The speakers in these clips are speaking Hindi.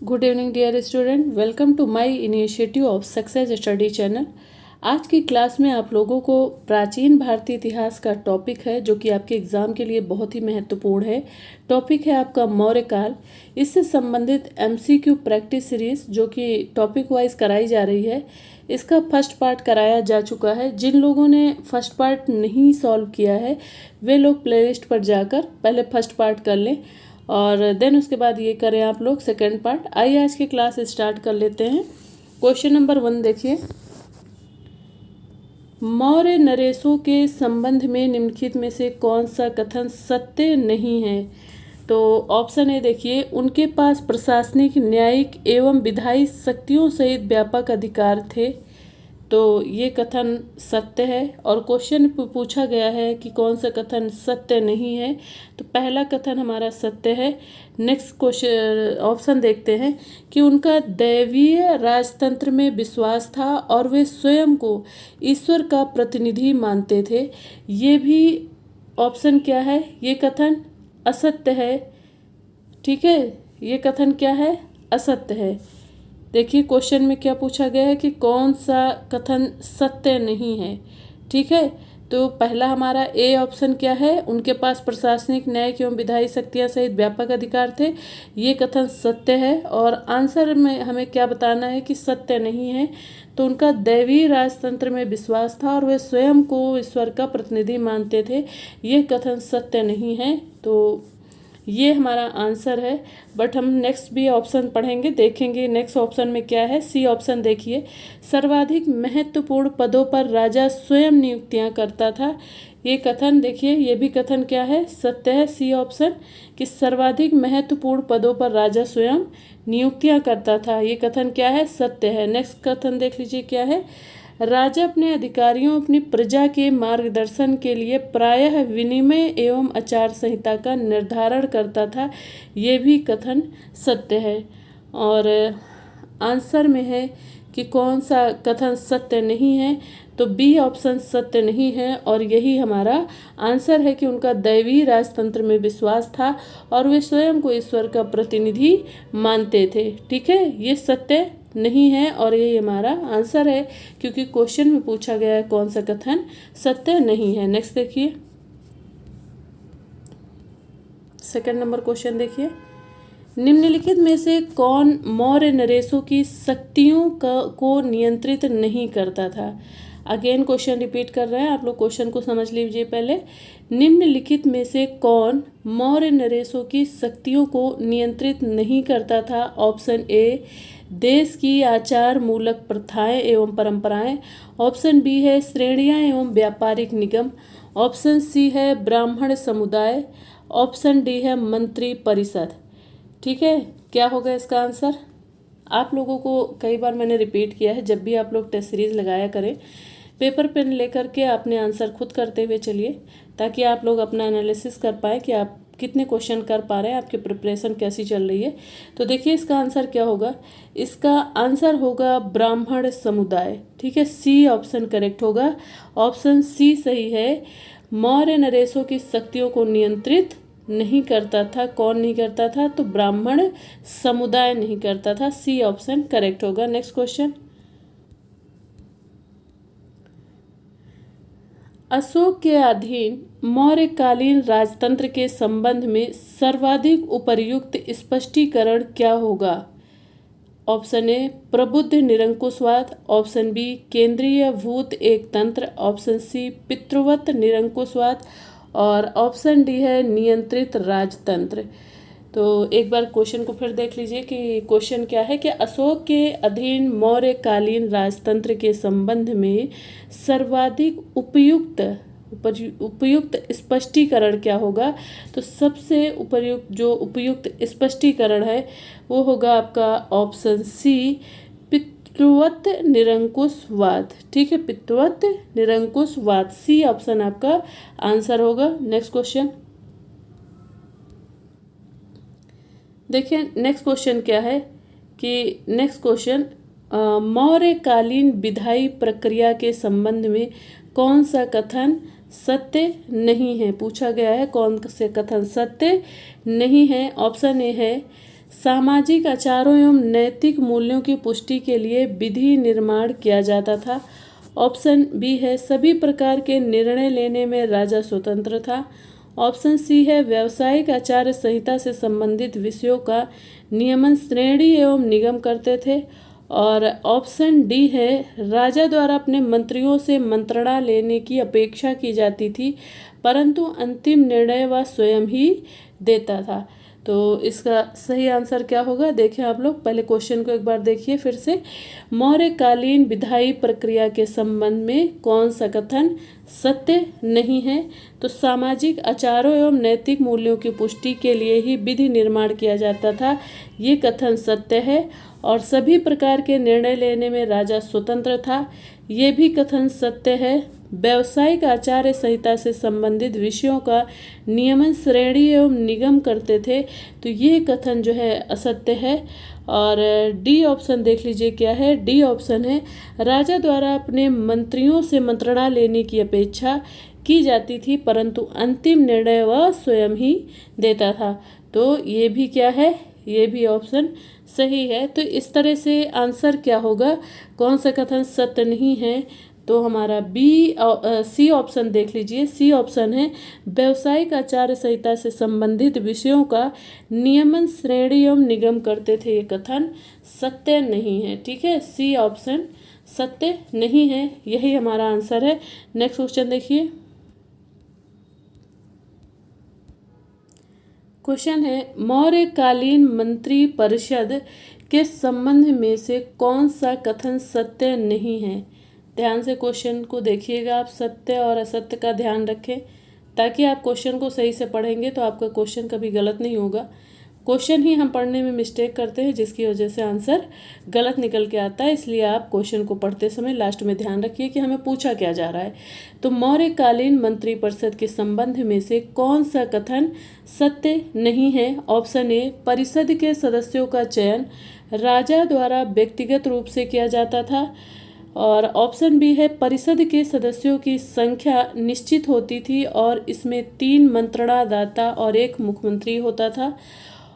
Good evening dear student, welcome to my initiative of success study channel. आज की क्लास में आप लोगों को प्राचीन भारतीय इतिहास का टॉपिक है जो कि आपके एग्ज़ाम के लिए बहुत ही महत्वपूर्ण है। टॉपिक है आपका मौर्य काल। इससे संबंधित एमसीक्यू प्रैक्टिस सीरीज जो कि टॉपिक वाइज कराई जा रही है, इसका फर्स्ट पार्ट कराया जा चुका है। जिन लोगों ने फर्स्ट पार्ट नहीं सॉल्व किया है वे लोग प्लेलिस्ट पर जाकर पहले फर्स्ट पार्ट कर लें और देन उसके बाद ये करें आप लोग सेकंड पार्ट। आइए आज की क्लास स्टार्ट कर लेते हैं। क्वेश्चन नंबर 1 देखिए, मौर्य नरेशों के संबंध में निम्नलिखित में से कौन सा कथन सत्य नहीं है। तो ऑप्शन ए देखिए, उनके पास प्रशासनिक, न्यायिक एवं विधायी शक्तियों सहित व्यापक अधिकार थे। तो ये कथन सत्य है। और क्वेश्चन पूछा गया है कि कौन सा कथन सत्य नहीं है, तो पहला कथन हमारा सत्य है। नेक्स्ट क्वेश्चन ऑप्शन देखते हैं कि उनका दैवीय राजतंत्र में विश्वास था और वे स्वयं को ईश्वर का प्रतिनिधि मानते थे। ये भी ऑप्शन क्या है, ये कथन असत्य है। ठीक है, ये कथन क्या है, असत्य है। देखिए क्वेश्चन में क्या पूछा गया है कि कौन सा कथन सत्य नहीं है। ठीक है, तो पहला हमारा ए ऑप्शन क्या है, उनके पास प्रशासनिक, न्यायिक एवं विधायी शक्तियां सहित व्यापक अधिकार थे। ये कथन सत्य है। और आंसर में हमें क्या बताना है कि सत्य नहीं है। तो उनका दैवीय राजतंत्र में विश्वास था और वे स्वयं को ईश्वर का प्रतिनिधि मानते थे। ये कथन सत्य नहीं है। तो ये हमारा आंसर है। बट हम नेक्स्ट भी ऑप्शन पढ़ेंगे, देखेंगे नेक्स्ट ऑप्शन में क्या है। सी ऑप्शन देखिए, सर्वाधिक महत्वपूर्ण पदों पर राजा स्वयं नियुक्तियां करता था। ये कथन देखिए, ये भी कथन क्या है, सत्य है। सी ऑप्शन कि सर्वाधिक महत्वपूर्ण पदों पर राजा स्वयं नियुक्तियां करता था, ये कथन क्या है, सत्य है। नेक्स्ट कथन देख लीजिए क्या है, राजा अपने अधिकारियों, अपनी प्रजा के मार्गदर्शन के लिए प्रायः विनिमय एवं आचार संहिता का निर्धारण करता था। ये भी कथन सत्य है। और आंसर में है कि कौन सा कथन सत्य नहीं है, तो बी ऑप्शन सत्य नहीं है। और यही हमारा आंसर है कि उनका दैवीय राजतंत्र में विश्वास था और वे स्वयं को ईश्वर का प्रतिनिधि मानते थे। ठीक है, ये सत्य नहीं है और यही हमारा आंसर है, क्योंकि क्वेश्चन में पूछा गया है कौन सा कथन सत्य नहीं है। नेक्स्ट देखिए, सेकंड नंबर क्वेश्चन देखिए, निम्नलिखित में से कौन मौर्य नरेशों की शक्तियों को नियंत्रित नहीं करता था। अगेन क्वेश्चन रिपीट कर रहे हैं, आप लोग क्वेश्चन को समझ लीजिए पहले। निम्नलिखित में से कौन मौर्य नरेशों की शक्तियों को नियंत्रित नहीं करता था। ऑप्शन ए, देश की आचार मूलक प्रथाएं एवं परंपराएं। ऑप्शन बी है श्रेणियां एवं व्यापारिक निगम। ऑप्शन सी है ब्राह्मण समुदाय। ऑप्शन डी है मंत्री परिषद। ठीक है, क्या होगा इसका आंसर। आप लोगों को कई बार मैंने रिपीट किया है, जब भी आप लोग टेस्ट सीरीज लगाया करें, पेपर पेन लेकर के अपने आंसर खुद करते हुए चलिए, ताकि आप लोग अपना एनालिसिस कर पाएँ कि आप कितने क्वेश्चन कर पा रहे हैं, आपकी प्रिपरेशन कैसी चल रही है। तो देखिए इसका आंसर क्या होगा, इसका आंसर होगा ब्राह्मण समुदाय। ठीक है, सी ऑप्शन करेक्ट होगा। ऑप्शन सी सही है। मौर्य नरेशों की शक्तियों को नियंत्रित नहीं करता था। कौन नहीं करता था, तो ब्राह्मण समुदाय नहीं करता था। सी ऑप्शन करेक्ट होगा। नेक्स्ट क्वेश्चन, अशोक के अधीन मौर्यकालीन राजतंत्र के संबंध में सर्वाधिक उपयुक्त स्पष्टीकरण क्या होगा। ऑप्शन ए, प्रबुद्ध निरंकुशवाद। ऑप्शन बी, केंद्रीय भूत एक तंत्र। ऑप्शन सी, पितृवत निरंकुशवाद। और ऑप्शन डी है नियंत्रित राजतंत्र। तो एक बार क्वेश्चन को फिर देख लीजिए कि क्वेश्चन क्या है कि अशोक के अधीन मौर्यकालीन राजतंत्र के संबंध में सर्वाधिक उपयुक्त स्पष्टीकरण क्या होगा। तो सबसे उपयुक्त स्पष्टीकरण है वो होगा आपका ऑप्शन सी, पितृवत निरंकुशवाद। ठीक है, पितृवत निरंकुशवाद, सी ऑप्शन आपका आंसर होगा। नेक्स्ट क्वेश्चन देखिए, नेक्स्ट क्वेश्चन क्या है कि नेक्स्ट क्वेश्चन, मौर्यकालीन विधायी प्रक्रिया के संबंध में कौन सा कथन सत्य नहीं है। पूछा गया है कौन से कथन सत्य नहीं है। ऑप्शन ए है सामाजिक आचारों एवं नैतिक मूल्यों की पुष्टि के लिए विधि निर्माण किया जाता था। ऑप्शन बी है सभी प्रकार के निर्णय लेने में राजा स्वतंत्र था। ऑप्शन सी है व्यावसायिक आचार संहिता से संबंधित विषयों का नियमन श्रेणी एवं निगम करते थे। और ऑप्शन डी है राजा द्वारा अपने मंत्रियों से मंत्रणा लेने की अपेक्षा की जाती थी, परंतु अंतिम निर्णय वह स्वयं ही देता था। तो इसका सही आंसर क्या होगा, देखिए आप लोग पहले क्वेश्चन को एक बार देखिए फिर से। मौर्यकालीन विधायी प्रक्रिया के संबंध में कौन सा कथन सत्य नहीं है? तो सामाजिक आचारों एवं नैतिक मूल्यों की पुष्टि के लिए ही विधि निर्माण किया जाता था, ये कथन सत्य है। और सभी प्रकार के निर्णय लेने में राजा स्वतंत्र था, ये भी कथन सत्य है। व्यावसायिक आचार्य संहिता से संबंधित विषयों का नियमन श्रेणी एवं निगम करते थे, तो ये कथन जो है असत्य है। और डी ऑप्शन देख लीजिए क्या है, डी ऑप्शन है राजा द्वारा अपने मंत्रियों से मंत्रणा लेने की अपेक्षा की जाती थी, परंतु अंतिम निर्णय वह स्वयं ही देता था। तो ये भी क्या है, ये भी ऑप्शन सही है। तो इस तरह से आंसर क्या होगा, कौन सा कथन सत्य नहीं है? तो हमारा सी ऑप्शन देख लीजिए, सी ऑप्शन है व्यावसायिक आचार संहिता से संबंधित विषयों का नियमन श्रेणी एवं निगम करते थे, ये कथन सत्य नहीं है। ठीक है, सी ऑप्शन सत्य नहीं है, यही हमारा आंसर है। नेक्स्ट क्वेश्चन देखिए। क्वेश्चन है मौर्यकालीन मंत्री परिषद के संबंध में से कौन सा कथन सत्य नहीं है? ध्यान से क्वेश्चन को देखिएगा, आप सत्य और असत्य का ध्यान रखें ताकि आप क्वेश्चन को सही से पढ़ेंगे तो आपका क्वेश्चन कभी गलत नहीं होगा। क्वेश्चन ही हम पढ़ने में मिस्टेक करते हैं जिसकी वजह से आंसर गलत निकल के आता है, इसलिए आप क्वेश्चन को पढ़ते समय लास्ट में ध्यान रखिए कि हमें पूछा क्या जा रहा है। तो मौर्यकालीन मंत्रिपरिषद के संबंध में से कौन सा कथन सत्य नहीं है? ऑप्शन ए परिषद के सदस्यों का चयन राजा द्वारा व्यक्तिगत रूप से किया जाता था। और ऑप्शन बी है परिषद के सदस्यों की संख्या निश्चित होती थी और इसमें 3 मंत्रणादाता और 1 मुख्यमंत्री होता था।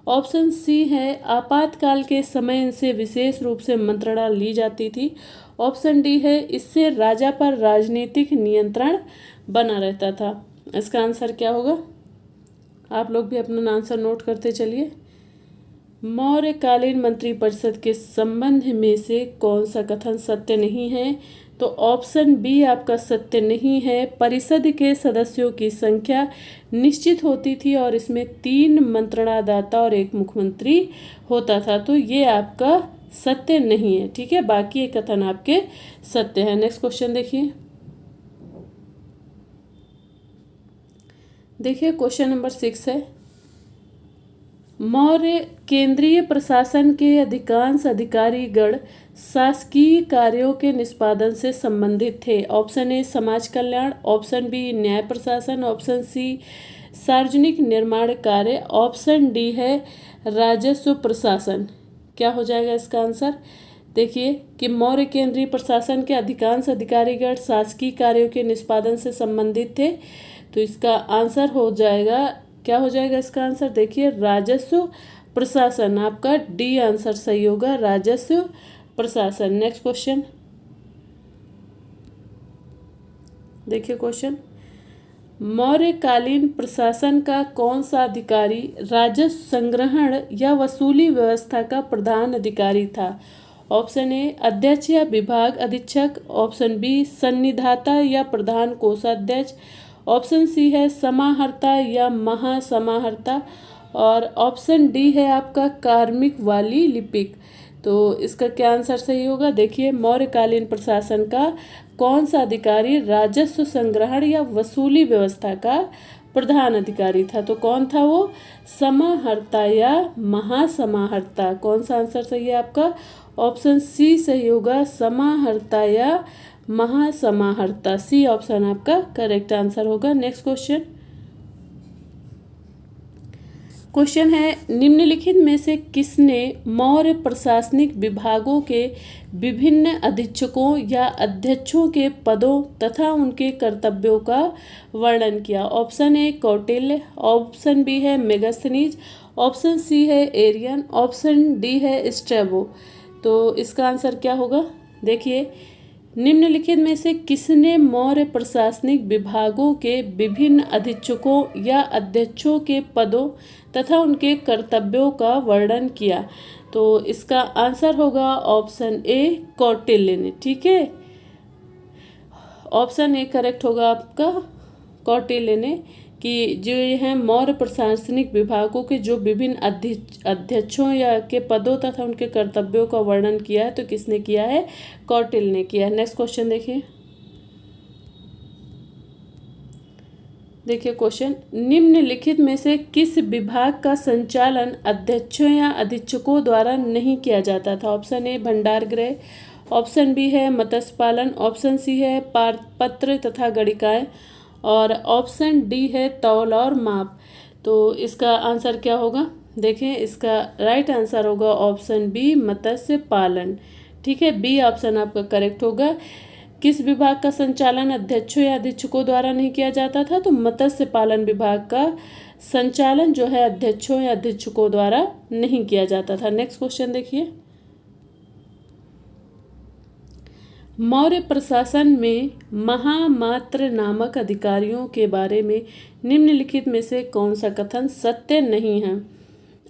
ऑप्शन सी है आपातकाल के समय इनसे विशेष रूप से मंत्रणा ली जाती थी। ऑप्शन डी है इससे राजा पर राजनीतिक नियंत्रण बना रहता था। इसका आंसर क्या होगा, आप लोग भी अपना आंसर नोट करते चलिए। मौर्यकालीन मंत्रिपरिषद के संबंध में से कौन सा कथन सत्य नहीं है? तो ऑप्शन बी आपका सत्य नहीं है, परिषद के सदस्यों की संख्या निश्चित होती थी और इसमें 3 मंत्रणादाता और 1 मुख्यमंत्री होता था, तो ये आपका सत्य नहीं है। ठीक है, बाकी ये कथन आपके सत्य है। नेक्स्ट क्वेश्चन देखिए। देखिए क्वेश्चन नंबर 6 है मौर्य केंद्रीय प्रशासन के अधिकांश अधिकारीगण शासकीय कार्यों के निष्पादन से संबंधित थे। ऑप्शन ए समाज कल्याण, ऑप्शन बी न्याय प्रशासन, ऑप्शन सी सार्वजनिक निर्माण कार्य, ऑप्शन डी है राजस्व प्रशासन। क्या हो जाएगा इसका आंसर? देखिए कि मौर्य केंद्रीय प्रशासन के अधिकांश अधिकारीगण शासकीय कार्यों के निष्पादन से संबंधित थे, तो इसका आंसर हो जाएगा, क्या हो जाएगा इसका आंसर? देखिए राजस्व प्रशासन, आपका डी आंसर सही होगा, राजस्व प्रशासन। नेक्स्ट क्वेश्चन देखिए। क्वेश्चन मौर्यकालीन प्रशासन का कौन सा अधिकारी राजस्व संग्रहण या वसूली व्यवस्था का प्रधान अधिकारी था? ऑप्शन ए अध्यक्ष या विभाग अधीक्षक, ऑप्शन बी सन्निधाता या प्रधान कोषाध्यक्ष, ऑप्शन सी है समाहर्ता या महासमाहर्ता, और ऑप्शन डी है आपका कार्मिक वाली लिपिक। तो इसका क्या आंसर सही होगा? देखिए मौर्यकालीन प्रशासन का कौन सा अधिकारी राजस्व संग्रहण या वसूली व्यवस्था का प्रधान अधिकारी था? तो कौन था वो? समाहर्ता या महासमाहर्ता। कौन सा आंसर सही है आपका? ऑप्शन सी सही होगा, समाहर्ता या महासमाहर्ता। सी ऑप्शन आपका करेक्ट आंसर होगा। Next question. क्वेश्चन है निम्नलिखित में से किसने मौर्य प्रशासनिक विभागों के विभिन्न अधीक्षकों या अध्यक्षों के पदों तथा उनके कर्तव्यों का वर्णन किया? Option A Kautilya, option B है मेगास्थनीज, ऑप्शन सी है एरियन, ऑप्शन डी है स्ट्रैबो। तो इसका आंसर क्या होगा? देखिए, निम्नलिखित में से किसने मौर्य प्रशासनिक विभागों के विभिन्न अधीक्षकों या अध्यक्षों के पदों तथा उनके कर्तव्यों का वर्णन किया? तो इसका आंसर होगा ऑप्शन ए कौटिल्य ने। ठीक है, ऑप्शन ए करेक्ट होगा आपका, कौटिल्य ने, कि जो ये हैं मौर्य प्रशासनिक विभागों के जो विभिन्न अध्यक्षों या के पदों तथा उनके कर्तव्यों का वर्णन किया है, तो किसने किया है? कौटिल्य ने किया है। नेक्स्ट क्वेश्चन देखिए। देखिए क्वेश्चन, निम्नलिखित में से किस विभाग का संचालन अध्यक्षों या अधीक्षकों द्वारा नहीं किया जाता था? ऑप्शन ए भंडार गृह, ऑप्शन बी है मत्स्य पालन, ऑप्शन सी है पारपत्र तथा गणिकाएं, और ऑप्शन डी है तौल और माप। तो इसका आंसर क्या होगा? देखें, इसका राइट आंसर होगा ऑप्शन बी मत्स्य पालन। ठीक है, बी ऑप्शन आपका करेक्ट होगा। किस विभाग का संचालन अध्यक्षों या अधीक्षकों द्वारा नहीं किया जाता था? तो मत्स्य पालन विभाग का संचालन जो है अध्यक्षों या अधीक्षकों द्वारा नहीं किया जाता था। नेक्स्ट क्वेश्चन देखिए। मौर्य प्रशासन में महामात्र नामक अधिकारियों के बारे में निम्नलिखित में से कौन सा कथन सत्य नहीं है?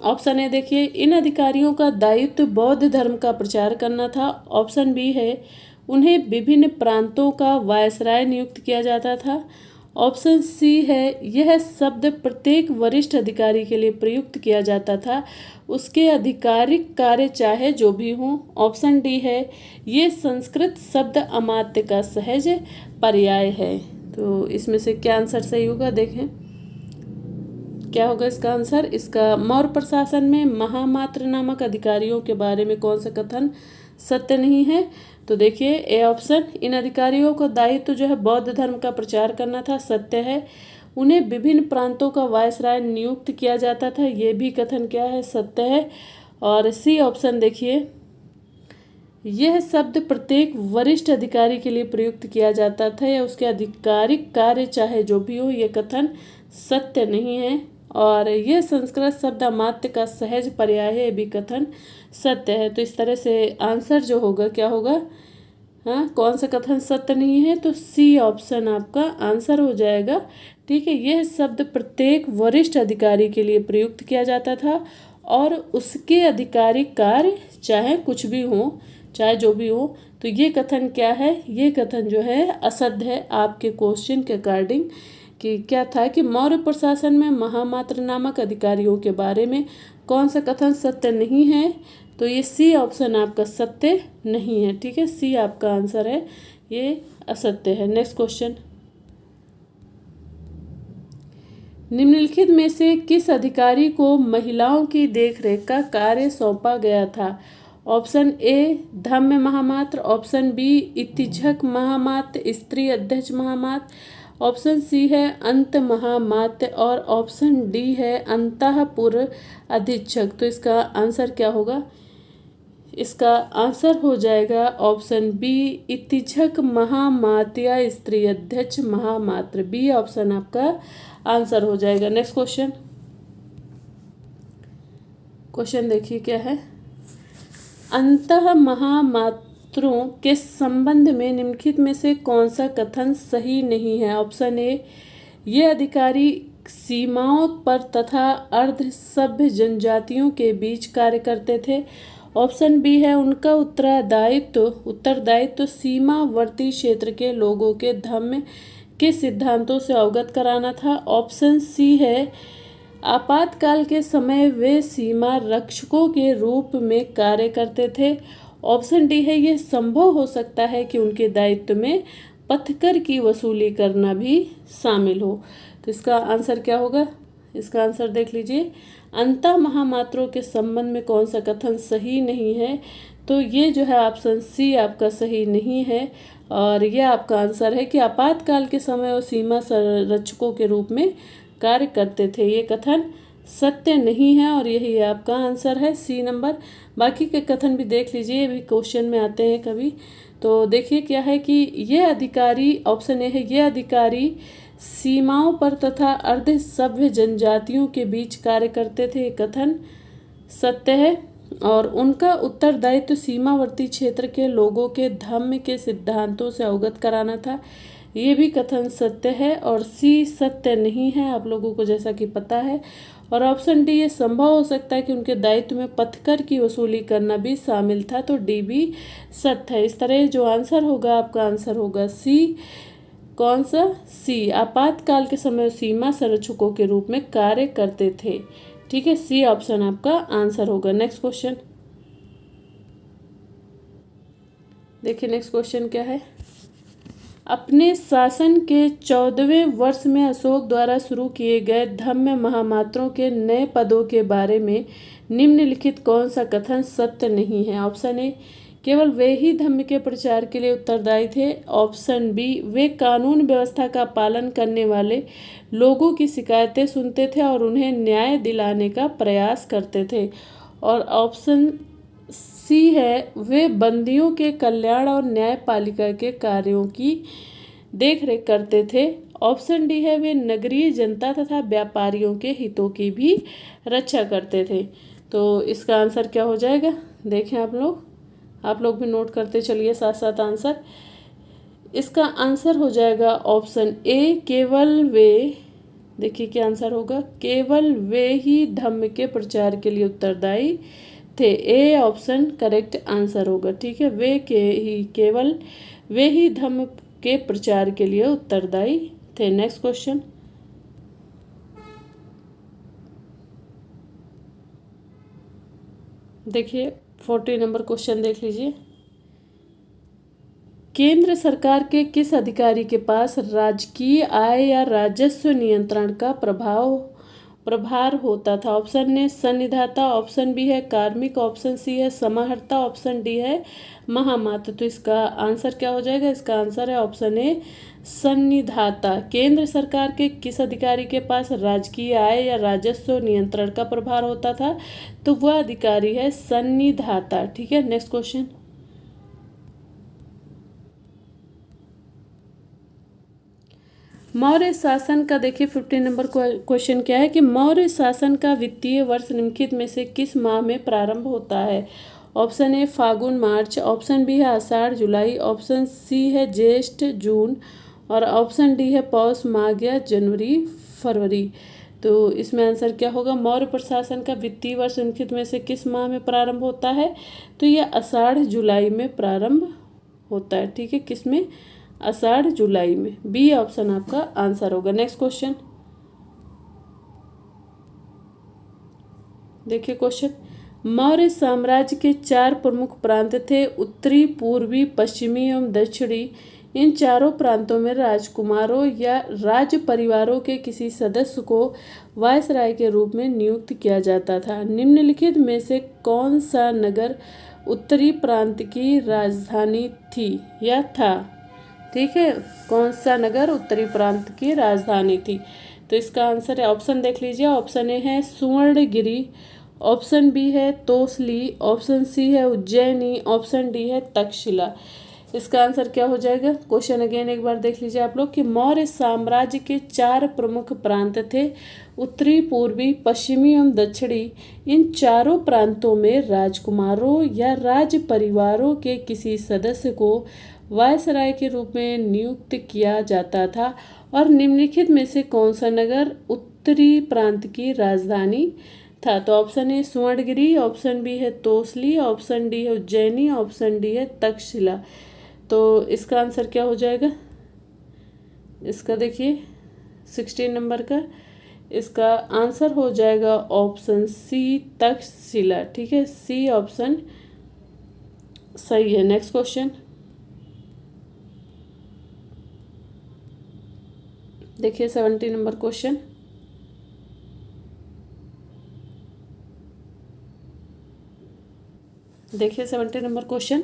ऑप्शन ए देखिए, इन अधिकारियों का दायित्व बौद्ध धर्म का प्रचार करना था। ऑप्शन बी है, उन्हें विभिन्न प्रांतों का वायसराय नियुक्त किया जाता था। ऑप्शन सी है, यह शब्द प्रत्येक वरिष्ठ अधिकारी के लिए प्रयुक्त किया जाता था, उसके आधिकारिक कार्य चाहे जो भी हों। ऑप्शन डी है, ये संस्कृत शब्द अमात्य का सहज पर्याय है। तो इसमें से क्या आंसर सही होगा? देखें क्या होगा इसका आंसर। इसका मौर्य प्रशासन में महामात्र नामक अधिकारियों के बारे में कौन सा कथन सत्य नहीं है? तो देखिए ए ऑप्शन, इन अधिकारियों का दायित्व जो है बौद्ध धर्म का प्रचार करना था, सत्य है। उन्हें विभिन्न प्रांतों का वायसराय नियुक्त किया जाता था, ये भी कथन क्या है? सत्य है। और सी ऑप्शन देखिए, यह शब्द प्रत्येक वरिष्ठ अधिकारी के लिए प्रयुक्त किया जाता था या उसके आधिकारिक कार्य चाहे जो भी हो, ये कथन सत्य नहीं है। और यह संस्कृत शब्द अमात्य का सहज पर्याय है, ये भी कथन सत्य है। तो इस तरह से आंसर जो होगा क्या होगा? हाँ, कौन सा कथन सत्य नहीं है? तो सी ऑप्शन आपका आंसर हो जाएगा। ठीक है, यह शब्द प्रत्येक वरिष्ठ अधिकारी के लिए प्रयुक्त किया जाता था और उसके आधिकारिक कार्य चाहे कुछ भी हो, चाहे जो भी हो। तो ये कथन क्या है? ये कथन जो है असत्य है आपके क्वेश्चन के अकॉर्डिंग। कि क्या था कि मौर्य प्रशासन में महामात्र नामक अधिकारियों के बारे में कौन सा कथन सत्य नहीं है? तो ये सी ऑप्शन आपका सत्य नहीं है। ठीक है, सी आपका आंसर है, ये असत्य है। नेक्स्ट क्वेश्चन, निम्नलिखित में से किस अधिकारी को महिलाओं की देखरेख का कार्य सौंपा गया था? ऑप्शन ए धम्म महामात्र, ऑप्शन बी इतिझक महामात्र स्त्री अध्यक्ष महामात्र, ऑप्शन सी है अंत महामात्र, और ऑप्शन डी है अंतःपुर अधीक्षक। तो इसका आंसर क्या होगा? इसका आंसर हो जाएगा ऑप्शन बी इतिझक महामात्र या स्त्री अध्यक्ष महामात्र। बी ऑप्शन आपका आंसर हो जाएगा। नेक्स्ट क्वेश्चन, क्वेश्चन देखिए क्या है। अंतः महामात्रों के संबंध में निम्नलिखित में से कौन सा कथन सही नहीं है? ऑप्शन ए, ये अधिकारी सीमाओं पर तथा अर्ध सभ्य जनजातियों के बीच कार्य करते थे। ऑप्शन बी है, उनका उत्तरदायित्व सीमावर्ती क्षेत्र के लोगों के धर्म के सिद्धांतों से अवगत कराना था। ऑप्शन सी है, आपातकाल के समय वे सीमा रक्षकों के रूप में कार्य करते थे। ऑप्शन डी है, यह संभव हो सकता है कि उनके दायित्व में पथकर की वसूली करना भी शामिल हो। तो इसका आंसर क्या होगा? इसका आंसर देख लीजिए, अंतः महामात्रों के संबंध में कौन सा कथन सही नहीं है? तो ये जो है ऑप्शन सी आपका सही नहीं है। और यह आपका आंसर है कि आपातकाल के समय वो सीमा संरक्षकों के रूप में कार्य करते थे, ये कथन सत्य नहीं है। और यही आपका आंसर है, सी नंबर। बाकी के कथन भी देख लीजिए, ये भी क्वेश्चन में आते हैं कभी। तो देखिए क्या है कि ये अधिकारी, ऑप्शन ए है, ये अधिकारी सीमाओं पर तथा अर्ध सभ्य जनजातियों के बीच कार्य करते थे, ये कथन सत्य है। और उनका उत्तरदायित्व सीमावर्ती क्षेत्र के लोगों के धम्म के सिद्धांतों से अवगत कराना था, ये भी कथन सत्य है। और सी सत्य नहीं है, आप लोगों को जैसा कि पता है। और ऑप्शन डी, ये संभव हो सकता है कि उनके दायित्व में पथकर की वसूली करना भी शामिल था, तो डी भी सत्य है। इस तरह जो आंसर होगा, आपका आंसर होगा सी। कौन सा? सी। आपातकाल के समय सीमा संरक्षकों के रूप में कार्य करते थे। ठीक है, सी ऑप्शन आपका आंसर होगा। नेक्स्ट क्वेश्चन देखिए, नेक्स्ट क्वेश्चन क्या है। अपने शासन के 14वें वर्ष में अशोक द्वारा शुरू किए गए धम्म महामात्रों के नए पदों के बारे में निम्नलिखित कौन सा कथन सत्य नहीं है? ऑप्शन ए, केवल वे ही धम्म के प्रचार के लिए उत्तरदायी थे। ऑप्शन बी, वे कानून व्यवस्था का पालन करने वाले लोगों की शिकायतें सुनते थे और उन्हें न्याय दिलाने का प्रयास करते थे। और ऑप्शन सी है, वे बंदियों के कल्याण और न्यायपालिका के कार्यों की देखरेख करते थे। ऑप्शन डी है, वे नगरीय जनता तथा व्यापारियों के हितों की भी रक्षा करते थे। तो इसका आंसर क्या हो जाएगा? देखें आप लोग भी नोट करते चलिए साथ साथ आंसर। इसका आंसर हो जाएगा ऑप्शन ए, केवल वे। देखिए क्या आंसर होगा, केवल वे ही धम्म के प्रचार के लिए उत्तरदायी थे। ए ऑप्शन करेक्ट आंसर होगा। ठीक है, केवल वे ही धम्म के प्रचार के लिए उत्तरदायी थे। नेक्स्ट क्वेश्चन देखिए, 40 नंबर क्वेश्चन देख लीजिए। केंद्र सरकार के किस अधिकारी के पास राजकीय आय या राजस्व नियंत्रण का प्रभार होता था? ऑप्शन ए संनिधाता, ऑप्शन बी है कार्मिक, ऑप्शन सी है समाहर्ता, ऑप्शन डी है महामात्र। तो इसका आंसर क्या हो जाएगा? इसका आंसर है ऑप्शन ए संनिधाता। केंद्र सरकार के किस अधिकारी के पास राजकीय आय या राजस्व नियंत्रण का प्रभार होता था? तो वह अधिकारी है संनिधाता। ठीक है, नेक्स्ट क्वेश्चन मौर्य शासन का देखिए 15 नंबर क्वेश्चन क्या है कि मौर्य शासन का वित्तीय वर्ष निम्नलिखित में से किस माह में प्रारंभ होता है? Option A Phagun March, option B है आषाढ़ जुलाई, ऑप्शन सी है ज्येष्ठ जून और ऑप्शन डी है पौष माघ या जनवरी फरवरी। तो इसमें आंसर क्या होगा? मौर्य प्रशासन का वित्तीय वर्ष निम्नलिखित में से किस माह में प्रारंभ होता है? तो यह आषाढ़ जुलाई में प्रारंभ होता है। ठीक है, किस में? आषाढ़ जुलाई में। बी ऑप्शन आपका आंसर होगा। नेक्स्ट क्वेश्चन देखिए, क्वेश्चन मौर्य साम्राज्य के 4 प्रमुख प्रांत थे, उत्तरी, पूर्वी, पश्चिमी एवं दक्षिणी। इन चारों प्रांतों में राजकुमारों या राज परिवारों के किसी सदस्य को वायसराय के रूप में नियुक्त किया जाता था। निम्नलिखित में से कौन सा नगर उत्तरी प्रांत की राजधानी थी या था? ठीक है, कौन सा नगर उत्तरी प्रांत की राजधानी थी? तो इसका आंसर है, ऑप्शन देख लीजिए। ऑप्शन ए है सुवर्णगिरी, ऑप्शन बी है तोसली, ऑप्शन सी है उज्जैनी, ऑप्शन डी है तक्षशिला। इसका आंसर क्या हो जाएगा? क्वेश्चन अगेन एक बार देख लीजिए आप लोग कि मौर्य साम्राज्य के 4 प्रमुख प्रांत थे, उत्तरी, पूर्वी, पश्चिमी एवं दक्षिणी। इन चारों प्रांतों में राजकुमारों या राज परिवारों के किसी सदस्य को वायसराय के रूप में नियुक्त किया जाता था। और निम्नलिखित में से कौन सा नगर उत्तरी प्रांत की राजधानी था? तो option A Suvarnagiri, option B है तोसली, ऑप्शन डी है उज्जैनी, ऑप्शन डी है तक्षशिला। तो इसका आंसर क्या हो जाएगा? इसका देखिए 16 नंबर का इसका आंसर हो जाएगा ऑप्शन सी तक्षशिला। ठीक है, सी ऑप्शन सही है। नेक्स्ट क्वेश्चन देखिए 70 नंबर क्वेश्चन देखिए 70 नंबर क्वेश्चन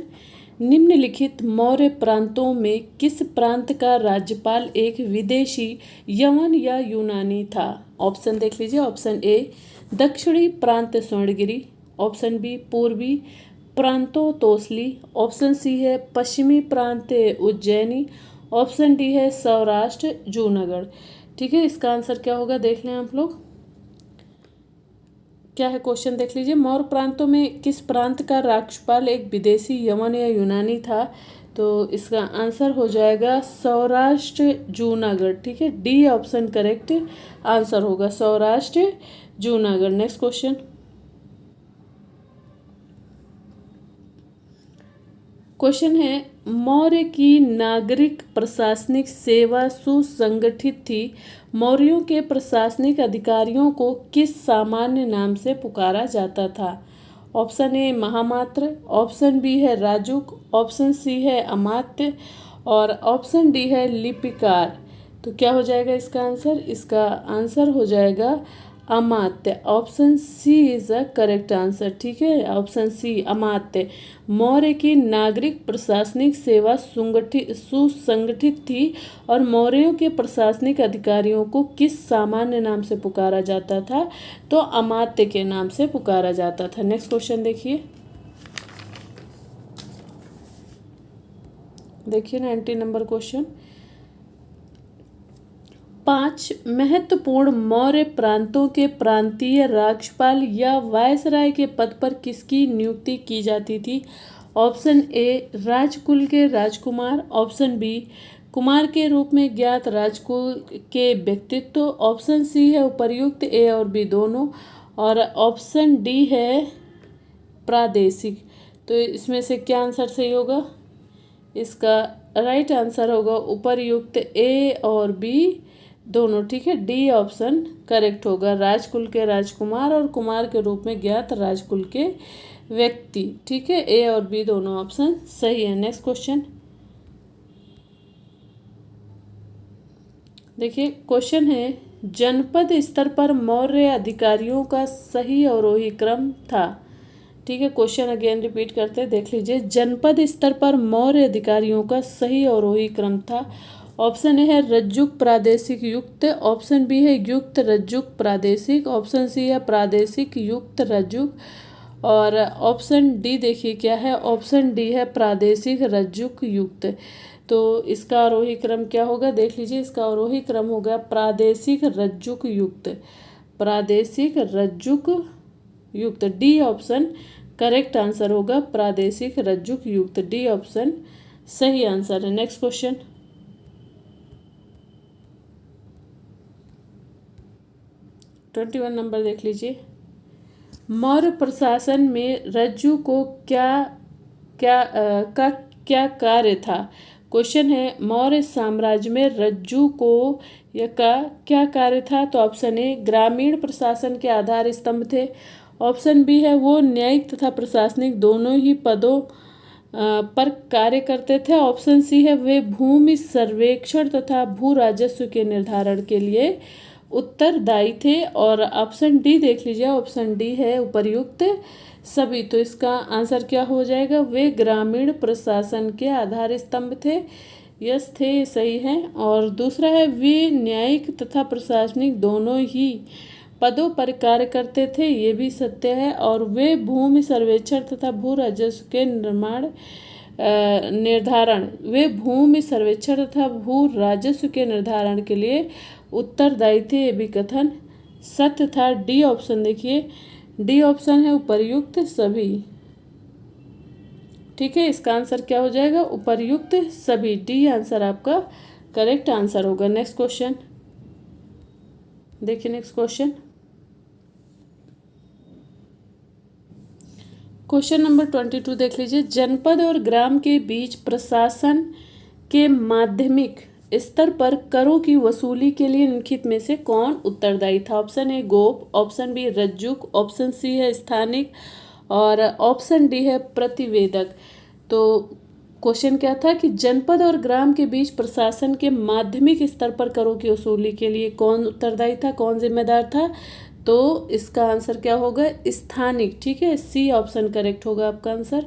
निम्नलिखित मौर्य प्रांतों में किस प्रांत का राज्यपाल एक विदेशी यवन या यूनानी था? ऑप्शन देख लीजिए। ऑप्शन ए दक्षिणी प्रांत स्वर्णगिरी, ऑप्शन बी पूर्वी प्रांतों तोसली, ऑप्शन सी है पश्चिमी प्रांत उज्जैनी, ऑप्शन डी है सौराष्ट्र जूनागढ़। ठीक है, इसका आंसर क्या होगा देख लें आप लोग। क्या है क्वेश्चन देख लीजिए। मौर्य प्रांतों में किस प्रांत का राज्यपाल एक विदेशी यवन या यूनानी था? तो इसका आंसर हो जाएगा सौराष्ट्र जूनागढ़। ठीक है, डी ऑप्शन करेक्ट आंसर होगा, Saurashtra Junagadh. Next question. Question है, मौर्य की नागरिक प्रशासनिक सेवा सुसंगठित थी। मौर्यों के प्रशासनिक अधिकारियों को किस सामान्य नाम से पुकारा जाता था? ऑप्शन ए महामात्र, ऑप्शन बी है राजुक, ऑप्शन सी है अमात्य और ऑप्शन डी है लिपिकार। तो क्या हो जाएगा इसका आंसर? इसका आंसर हो जाएगा अमात्य। Option C is a correct answer. ठीक है, ऑप्शन सी अमात्य। मौर्य की नागरिक प्रशासनिक सेवा सुसंगठित थी और मौर्यों के प्रशासनिक अधिकारियों को किस सामान्य नाम से पुकारा जाता था? तो अमात्य के नाम से पुकारा जाता था। नेक्स्ट क्वेश्चन देखिए। देखिए 90 नंबर क्वेश्चन। 5 महत्वपूर्ण मौर्य प्रांतों के प्रांतीय राज्यपाल या वायसराय के पद पर किसकी नियुक्ति की जाती थी? ऑप्शन ए राजकुल के राजकुमार, ऑप्शन बी कुमार के रूप में ज्ञात राजकुल के व्यक्तित्व, ऑप्शन सी है उपर्युक्त ए और बी दोनों और ऑप्शन डी है प्रादेशिक। तो इसमें से क्या आंसर सही होगा? इसका राइट आंसर होगा उपर्युक्त ए और बी दोनों। ठीक है, डी ऑप्शन करेक्ट होगा, राजकुल के राजकुमार और कुमार के रूप में ज्ञात राजकुल के व्यक्ति। ठीक है, ए और बी दोनों ऑप्शन सही है। नेक्स्ट क्वेश्चन देखिए। क्वेश्चन है, जनपद स्तर पर मौर्य अधिकारियों का सही अवरोही क्रम था। ठीक है, क्वेश्चन अगेन रिपीट करते हैं, देख लीजिए। जनपद स्तर पर मौर्य अधिकारियों का सही अवरोही क्रम था। ऑप्शन ए है रज्जुक प्रादेशिक युक्त, ऑप्शन बी है युक्त रज्जुक प्रादेशिक, ऑप्शन सी है प्रादेशिक युक्त रज्जुक और ऑप्शन डी देखिए क्या है, ऑप्शन डी है प्रादेशिक रज्जुक युक्त। तो इसका आरोही क्रम क्या होगा देख लीजिए। इसका आरोही क्रम होगा प्रादेशिक रज्जुक युक्त, प्रादेशिक रज्जुक युक्त। डी ऑप्शन करेक्ट आंसर होगा, प्रादेशिक रज्जुक युक्त। डी ऑप्शन सही आंसर है। Next question. 21 नंबर देख लीजिए। मौर्य प्रशासन में रज्जु को क्या कार्य था? क्वेश्चन है, मौर्य साम्राज्य में रज्जु को का क्या कार्य था? तो ऑप्शन ए ग्रामीण प्रशासन के आधार स्तंभ थे, ऑप्शन बी है वो न्यायिक तथा प्रशासनिक दोनों ही पदों पर कार्य करते थे, ऑप्शन सी है वे भूमि सर्वेक्षण तथा भू राजस्व के निर्धारण के लिए उत्तरदायी थे और ऑप्शन डी देख लीजिए, ऑप्शन डी है उपर्युक्त सभी। तो इसका आंसर क्या हो जाएगा? वे ग्रामीण प्रशासन के आधार स्तंभ थे। यस थे, सही है। और दूसरा है वे न्यायिक तथा प्रशासनिक दोनों ही पदों पर कार्य करते थे, ये भी सत्य है। और वे भूमि सर्वेक्षण तथा भू राजस्व के वे भूमि सर्वेक्षण तथा भू राजस्व के निर्धारण के लिए उत्तरदायी थे, ये भी कथन सत्य था। डी ऑप्शन देखिए, डी ऑप्शन है उपर्युक्त सभी। ठीक है, इसका आंसर क्या हो जाएगा? उपर्युक्त सभी। डी आंसर आपका करेक्ट आंसर होगा। नेक्स्ट क्वेश्चन देखिए। नेक्स्ट क्वेश्चन नंबर 22 देख लीजिए। जनपद और ग्राम के बीच प्रशासन के माध्यमिक स्तर पर करों की वसूली के लिए निम्नलिखित में से कौन उत्तरदायी था? ऑप्शन ए गोप, ऑप्शन बी रज्जुक, ऑप्शन सी है स्थानिक और ऑप्शन डी है प्रतिवेदक। तो क्वेश्चन क्या था कि जनपद और ग्राम के बीच प्रशासन के माध्यमिक स्तर पर करों की वसूली के लिए कौन उत्तरदायी था, कौन जिम्मेदार था? तो इसका आंसर क्या होगा? स्थानिक। ठीक है, सी ऑप्शन करेक्ट होगा आपका आंसर,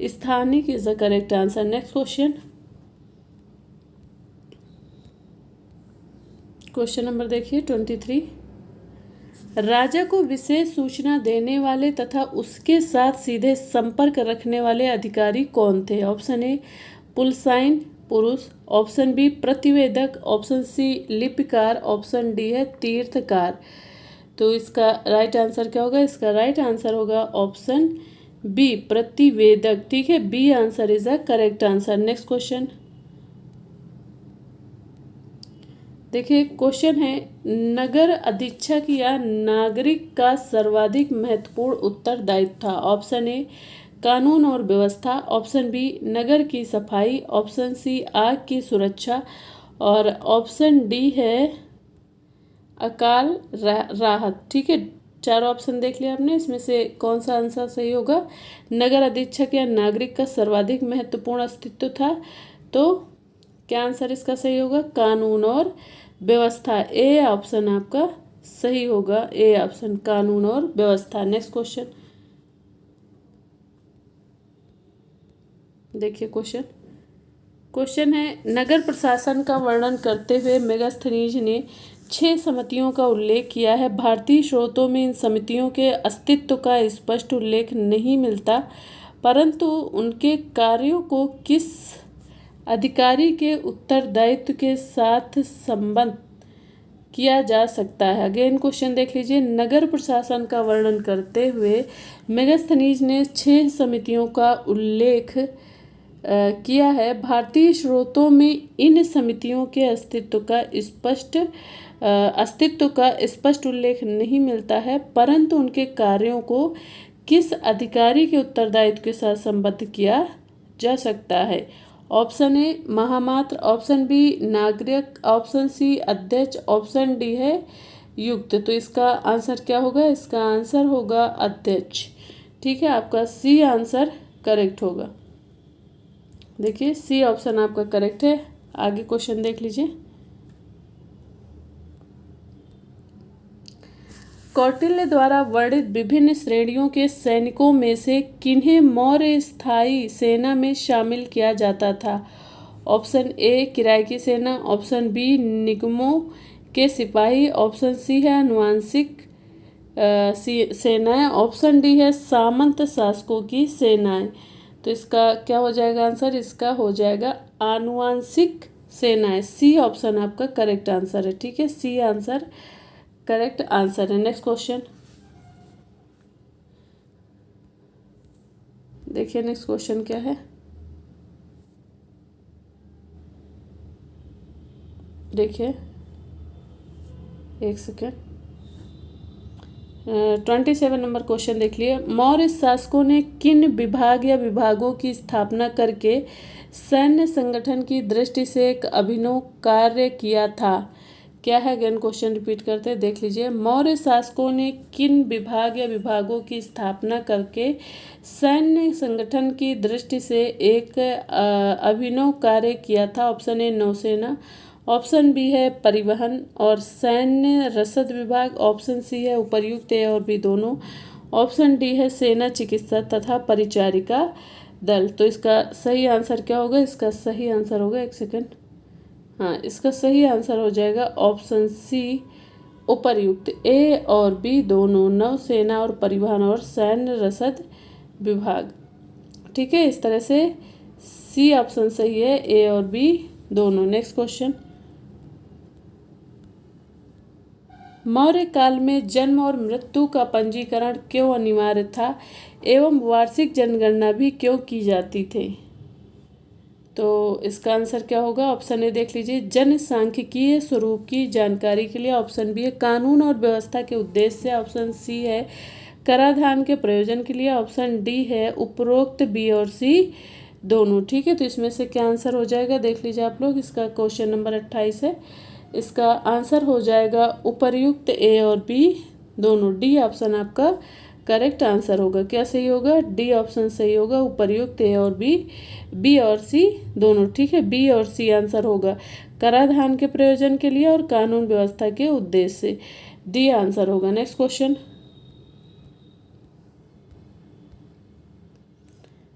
स्थानिक is the correct answer. Next question number देखिए 23। राजा को विशेष सूचना देने वाले तथा उसके साथ सीधे संपर्क रखने वाले अधिकारी कौन थे? ऑप्शन ए पुलसाइन, पुरुष, ऑप्शन बी प्रतिवेदक, ऑप्शन सी लिपिकार, ऑप्शन डी है तीर्थकार। तो इसका राइट आंसर क्या होगा? इसका राइट आंसर होगा ऑप्शन बी प्रतिवेदक। ठीक है, B answer is the correct answer. Next question देखिए, क्वेश्चन है नगर अधीक्षक या नागरिक का सर्वाधिक महत्वपूर्ण उत्तरदायित्व था। ऑप्शन ए कानून और व्यवस्था, ऑप्शन बी नगर की सफाई, ऑप्शन सी आग की सुरक्षा और ऑप्शन डी है अकाल राहत। ठीक है, चार ऑप्शन देख लिया आपने, इसमें से कौन सा आंसर सही होगा? नगर अधीक्षक या नागरिक का सर्वाधिक महत्वपूर्ण अस्तित्व था, तो क्या आंसर इसका सही होगा? कानून और व्यवस्था। ए ऑप्शन आपका सही होगा, ए ऑप्शन कानून और व्यवस्था। नेक्स्ट क्वेश्चन देखिए, क्वेश्चन है नगर प्रशासन का वर्णन करते हुए मेगास्थनीज ने 6 समितियों का उल्लेख किया है। भारतीय स्रोतों में इन समितियों के अस्तित्व का स्पष्ट उल्लेख नहीं मिलता, परंतु उनके कार्यों को किस अधिकारी के उत्तरदायित्व के साथ संबद्ध किया जा सकता है? अगेन क्वेश्चन देख लीजिए, नगर प्रशासन का वर्णन करते हुए मेगास्थनीज ने 6 समितियों का उल्लेख किया है। भारतीय स्रोतों में इन समितियों के अस्तित्व का स्पष्ट उल्लेख नहीं मिलता है, परंतु उनके कार्यों को किस अधिकारी के उत्तरदायित्व के साथ संबद्ध किया जा सकता है? ऑप्शन ए महामात्र, ऑप्शन बी नागरिक, ऑप्शन सी अध्यक्ष, ऑप्शन डी है युक्त। तो इसका आंसर क्या होगा? इसका आंसर होगा अध्यक्ष। ठीक है, आपका सी आंसर करेक्ट होगा। देखिए, सी ऑप्शन आपका करेक्ट है। आगे क्वेश्चन देख लीजिए, कौटिल्य द्वारा वर्णित विभिन्न श्रेणियों के सैनिकों में से किन्हें मौर्य स्थायी सेना में शामिल किया जाता था? ऑप्शन ए किराए की सेना, ऑप्शन बी निगमों के सिपाही, ऑप्शन सी है आनुवंशिक सेनाएं, ऑप्शन डी है सामंत शासकों की सेनाएं। तो इसका क्या हो जाएगा आंसर? इसका हो जाएगा आनुवंशिक सेनाएं। सी ऑप्शन आपका करेक्ट आंसर है। ठीक है, सी आंसर करेक्ट आंसर है। नेक्स्ट क्वेश्चन देखिए, नेक्स्ट क्वेश्चन क्या है? देखिए, एक सेकेंड, 27 नंबर क्वेश्चन देख लिए। मौर्य शासकों ने किन विभाग या विभागों की स्थापना करके सैन्य संगठन की दृष्टि से एक अभिनव कार्य किया था? क्या है? अगेन क्वेश्चन रिपीट करते हैं, देख लीजिए। मौर्य शासकों ने किन विभाग या विभागों की स्थापना करके सैन्य संगठन की दृष्टि से एक अभिनव कार्य किया था? ऑप्शन ए नौसेना, ऑप्शन बी है परिवहन और सैन्य रसद विभाग, ऑप्शन सी है उपर्युक्त ए और बी दोनों, ऑप्शन डी है सेना चिकित्सा तथा परिचारिका दल। तो इसका सही आंसर क्या होगा? इसका सही आंसर होगा, एक सेकेंड, हाँ, इसका सही आंसर हो जाएगा ऑप्शन सी उपर्युक्त ए और बी दोनों, नौसेना और परिवहन और सैन्य रसद विभाग। ठीक है, इस तरह से सी ऑप्शन सही है, ए और बी दोनों। नेक्स्ट क्वेश्चन, मौर्य काल में जन्म और मृत्यु का पंजीकरण क्यों अनिवार्य था एवं वार्षिक जनगणना भी क्यों की जाती थी? तो इसका आंसर क्या होगा? ऑप्शन ए देख लीजिए, जनसांख्यिकीय स्वरूप की जानकारी के लिए, ऑप्शन बी है कानून और व्यवस्था के उद्देश्य से, ऑप्शन सी है कराधान के प्रयोजन के लिए, ऑप्शन डी है उपरोक्त बी और सी दोनों। ठीक है, तो इसमें से क्या आंसर हो जाएगा? देख लीजिए आप लोग, इसका क्वेश्चन नंबर 28 है, इसका आंसर हो जाएगा उपर्युक्त ए और बी दोनों। डी ऑप्शन आपका करेक्ट आंसर होगा। क्या सही होगा? डी ऑप्शन सही होगा, उपर्युक्त ए और बी और सी दोनों। ठीक है, बी और सी आंसर होगा, कराधान के प्रयोजन के लिए और कानून व्यवस्था के उद्देश्य से, डी आंसर होगा। नेक्स्ट क्वेश्चन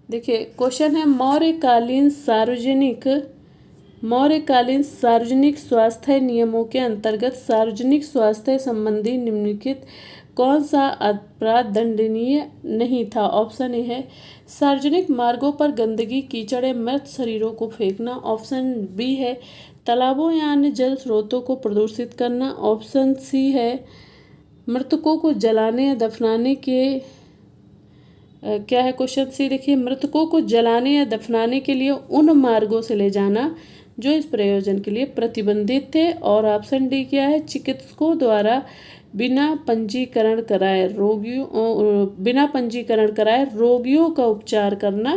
देखिए, क्वेश्चन है मौर्यकालीन सार्वजनिक स्वास्थ्य नियमों के अंतर्गत सार्वजनिक स्वास्थ्य संबंधी निम्नलिखित कौन सा अपराध दंडनीय नहीं था? ऑप्शन ए है सार्वजनिक मार्गों पर गंदगी, कीचड़ या मृत शरीरों को फेंकना। ऑप्शन बी है तालाबों या अन्य जल स्रोतों को प्रदूषित करना। ऑप्शन सी है मृतकों को जलाने या दफनाने के क्या है क्वेश्चन सी देखिए, मृतकों को जलाने या दफनाने के लिए उन मार्गों से ले जाना जो इस प्रयोजन के लिए प्रतिबंधित थे। और ऑप्शन डी क्या है चिकित्सकों द्वारा बिना पंजीकरण कराए रोगियों का उपचार करना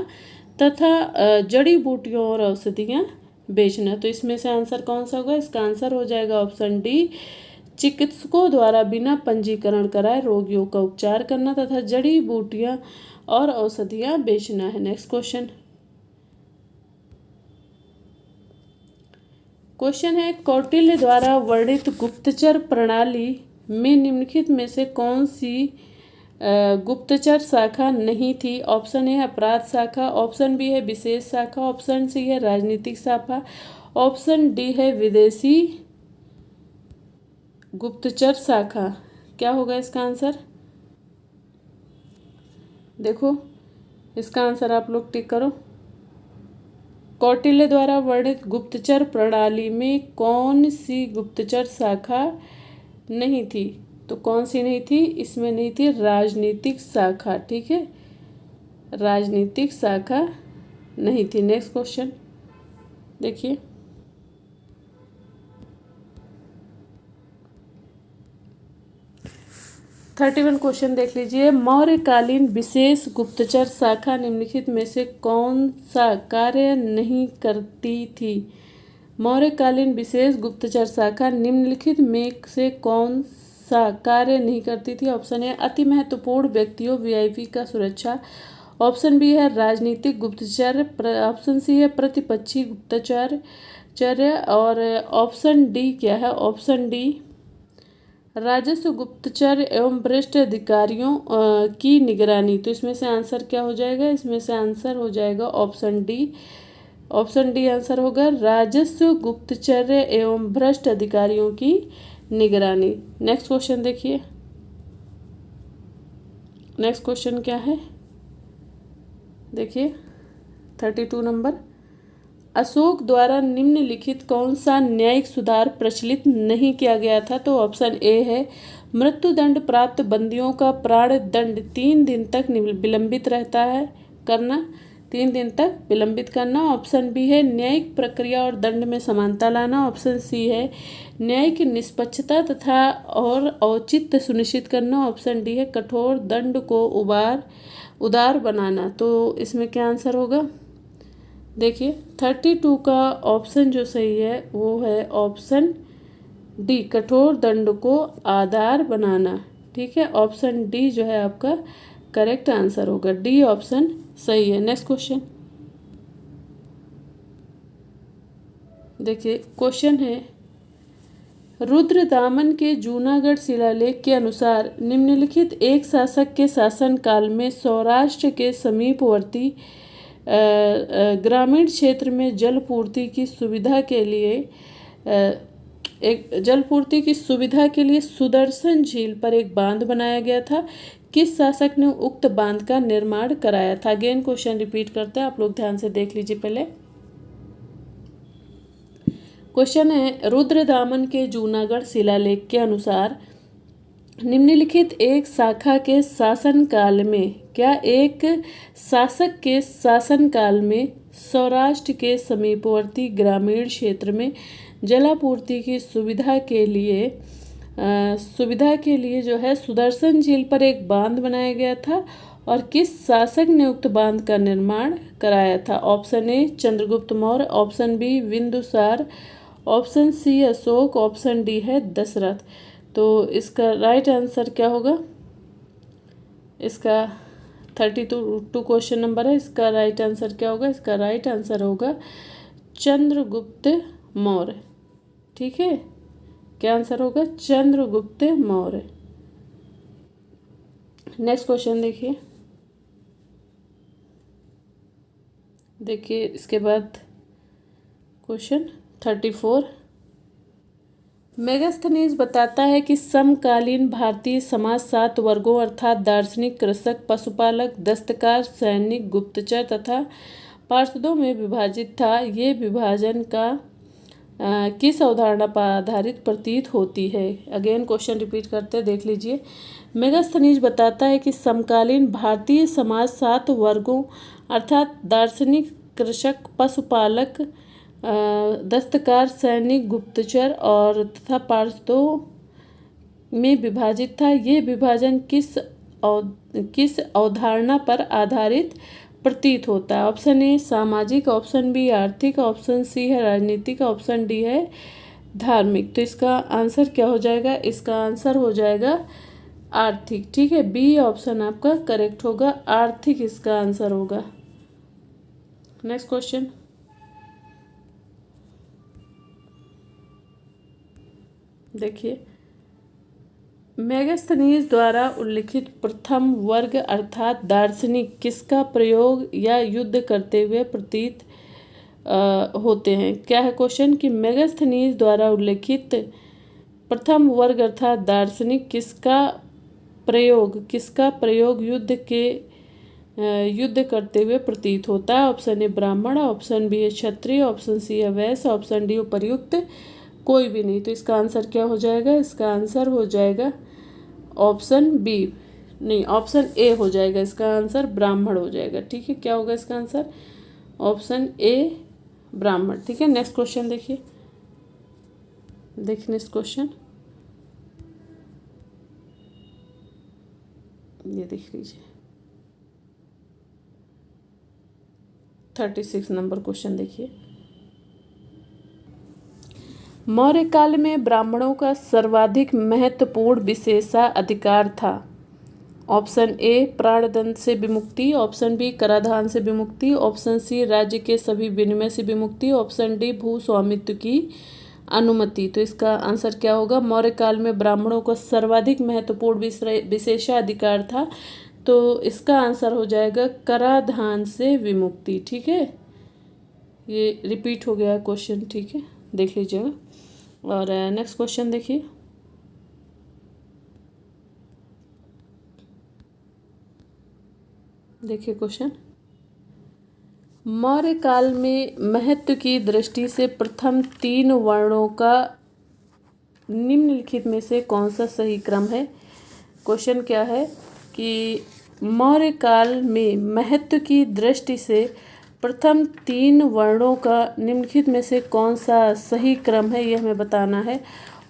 तथा जड़ी बूटियों और औषधियाँ बेचना। तो इसमें से आंसर कौन सा होगा? इसका आंसर हो जाएगा ऑप्शन डी चिकित्सकों द्वारा बिना पंजीकरण कराए रोगियों का उपचार करना तथा जड़ी बूटियां और औषधियां बेचना है। नेक्स्ट क्वेश्चन है कौटिल्य द्वारा वर्णित गुप्तचर प्रणाली में निम्नलिखित में से कौन सी गुप्तचर शाखा नहीं थी? ऑप्शन ए है अपराध शाखा, ऑप्शन बी है विशेष शाखा, ऑप्शन सी है राजनीतिक शाखा, ऑप्शन डी है विदेशी गुप्तचर शाखा। क्या होगा इसका आंसर? देखो इसका आंसर आप लोग टिक करो। कौटिल्य द्वारा वर्णित गुप्तचर प्रणाली में कौन सी गुप्तचर शाखा नहीं थी? तो कौन सी नहीं थी? इसमें नहीं थी राजनीतिक शाखा। ठीक है, राजनीतिक शाखा नहीं थी। नेक्स्ट क्वेश्चन देखिए, 31 क्वेश्चन देख लीजिए। मौर्यकालीन विशेष गुप्तचर शाखा निम्नलिखित में से कौन सा कार्य नहीं करती थी? मौर्यकालीन विशेष गुप्तचर शाखा निम्नलिखित में से कौन सा कार्य नहीं करती थी? ऑप्शन ए अति महत्वपूर्ण व्यक्तियों वीआईपी का सुरक्षा, ऑप्शन बी है राजनीतिक गुप्तचर, ऑप्शन सी है प्रतिपक्षी गुप्तचर्य और ऑप्शन डी क्या है? ऑप्शन डी राजस्व गुप्तचर एवं वरिष्ठ अधिकारियों की निगरानी। तो इसमें से आंसर क्या हो जाएगा? इसमें से आंसर हो जाएगा option D. Option D answer होगा राजस्व गुप्तचर एवं भ्रष्ट अधिकारियों की निगरानी। नेक्स्ट क्वेश्चन देखिए, नेक्स्ट क्वेश्चन क्या है देखिए 32 नंबर। अशोक द्वारा निम्नलिखित कौन सा न्यायिक सुधार प्रचलित नहीं किया गया था? तो ऑप्शन ए है मृत्युदंड प्राप्त बंदियों का प्राण दंड 3 दिन तक विलंबित रहता है करना, 3 दिन तक विलंबित करना। ऑप्शन बी है न्यायिक प्रक्रिया और दंड में समानता लाना। ऑप्शन सी है न्यायिक निष्पक्षता तथा और औचित्य सुनिश्चित करना। ऑप्शन डी है कठोर दंड को उदार बनाना। तो इसमें क्या आंसर होगा? देखिए 32 का ऑप्शन जो सही है वो है ऑप्शन डी कठोर दंड को आधार बनाना। ठीक है, ऑप्शन डी जो है आपका करेक्ट आंसर होगा। डी ऑप्शन सही है। नेक्स्ट क्वेश्चन देखिए, क्वेश्चन है रुद्रदामन के जूनागढ़ शिलालेख के अनुसार निम्नलिखित एक शासक के शासनकाल में सौराष्ट्र के समीपवर्ती ग्रामीण क्षेत्र में जलपूर्ति की सुविधा के लिए सुदर्शन झील पर एक बांध बनाया गया था। किस शासक ने उक्त बांध का निर्माण कराया था? अगेन क्वेश्चन रिपीट करते हैं, आप लोग ध्यान से देख लीजिए। पहले क्वेश्चन है रुद्रदामन के जूनागढ़ शिलालेख के अनुसार निम्नलिखित एक शाखा के शासनकाल में क्या एक शासक के शासनकाल में सौराष्ट्र के समीपवर्ती ग्रामीण क्षेत्र में जलापूर्ति की सुविधा के लिए जो है सुदर्शन झील पर एक बांध बनाया गया था और किस शासक ने उक्त बांध का निर्माण कराया था? Option A Chandragupta Maurya, option B Bindusara, option C Ashoka, option D है दशरथ। तो इसका राइट आंसर क्या होगा? इसका 32 क्वेश्चन नंबर है, इसका राइट आंसर क्या होगा? इसका राइट आंसर होगा चंद्रगुप्त मौर्य। ठीक है, क्या आंसर होगा? चंद्रगुप्त मौर्य। नेक्स्ट क्वेश्चन देखिए इसके बाद क्वेश्चन 34। मेगास्थनीज बताता है कि समकालीन भारतीय समाज 7 वर्गों अर्थात दार्शनिक, कृषक, पशुपालक, दस्तकार, सैनिक, गुप्तचर तथा पार्षदों में विभाजित था। ये विभाजन का किस अवधारणा पर आधारित प्रतीत होती है? अगेन क्वेश्चन रिपीट करते देख लीजिए। मेगास्थनीज बताता है कि समकालीन भारतीय समाज 7 वर्गों अर्थात दार्शनिक, कृषक, पशुपालक, दस्तकार, सैनिक, गुप्तचर और तथा पार्षदों में विभाजित था। ये विभाजन किस अवधारणा पर आधारित प्रतीत होता है? ऑप्शन ए सामाजिक, ऑप्शन बी आर्थिक, ऑप्शन सी है राजनीतिक, ऑप्शन डी है धार्मिक। तो इसका आंसर क्या हो जाएगा? इसका आंसर हो जाएगा आर्थिक। ठीक है, बी ऑप्शन आपका करेक्ट होगा, आर्थिक इसका आंसर होगा। नेक्स्ट क्वेश्चन देखिए, मेगास्थनीज द्वारा उल्लिखित प्रथम वर्ग अर्थात दार्शनिक किसका प्रयोग या युद्ध करते हुए प्रतीत होते हैं? क्या है क्वेश्चन कि मेगास्थनीज द्वारा उल्लिखित प्रथम वर्ग अर्थात दार्शनिक किसका प्रयोग युद्ध करते हुए प्रतीत होता है? ऑप्शन ए ब्राह्मण, ऑप्शन बी है क्षत्रिय, ऑप्शन सी है वैश्य, ऑप्शन डी उपर्युक्त कोई भी नहीं। तो इसका आंसर क्या हो जाएगा? इसका आंसर हो जाएगा ऑप्शन बी, नहीं ऑप्शन ए हो जाएगा। इसका आंसर ब्राह्मण हो जाएगा। ठीक है, क्या होगा इसका आंसर? ऑप्शन ए ब्राह्मण। ठीक है, नेक्स्ट क्वेश्चन देखिए नेक्स्ट क्वेश्चन ये देख लीजिए 36 नंबर क्वेश्चन देखिए। मौर्य काल में ब्राह्मणों का सर्वाधिक महत्वपूर्ण विशेषाधिकार था। ऑप्शन ए प्राणदंड से विमुक्ति, ऑप्शन बी कराधान से विमुक्ति, ऑप्शन सी राज्य के सभी विनिमय से विमुक्ति, ऑप्शन डी भू स्वामित्व की अनुमति। तो इसका आंसर क्या होगा? मौर्य काल में ब्राह्मणों का सर्वाधिक महत्वपूर्ण विशेषाधिकार था। तो इसका आंसर हो जाएगा कराधान से विमुक्ति। ठीक है, ये रिपीट हो गया क्वेश्चन। ठीक है, देख लीजिएगा। और नेक्स्ट क्वेश्चन देखिए, क्वेश्चन मौर्य काल में महत्व की दृष्टि से प्रथम 3 वर्णों का निम्नलिखित में से कौन सा सही क्रम है? क्वेश्चन क्या है कि मौर्य काल में महत्व की दृष्टि से प्रथम 3 वर्णों का निम्नलिखित में से कौन सा सही क्रम है, ये हमें बताना है।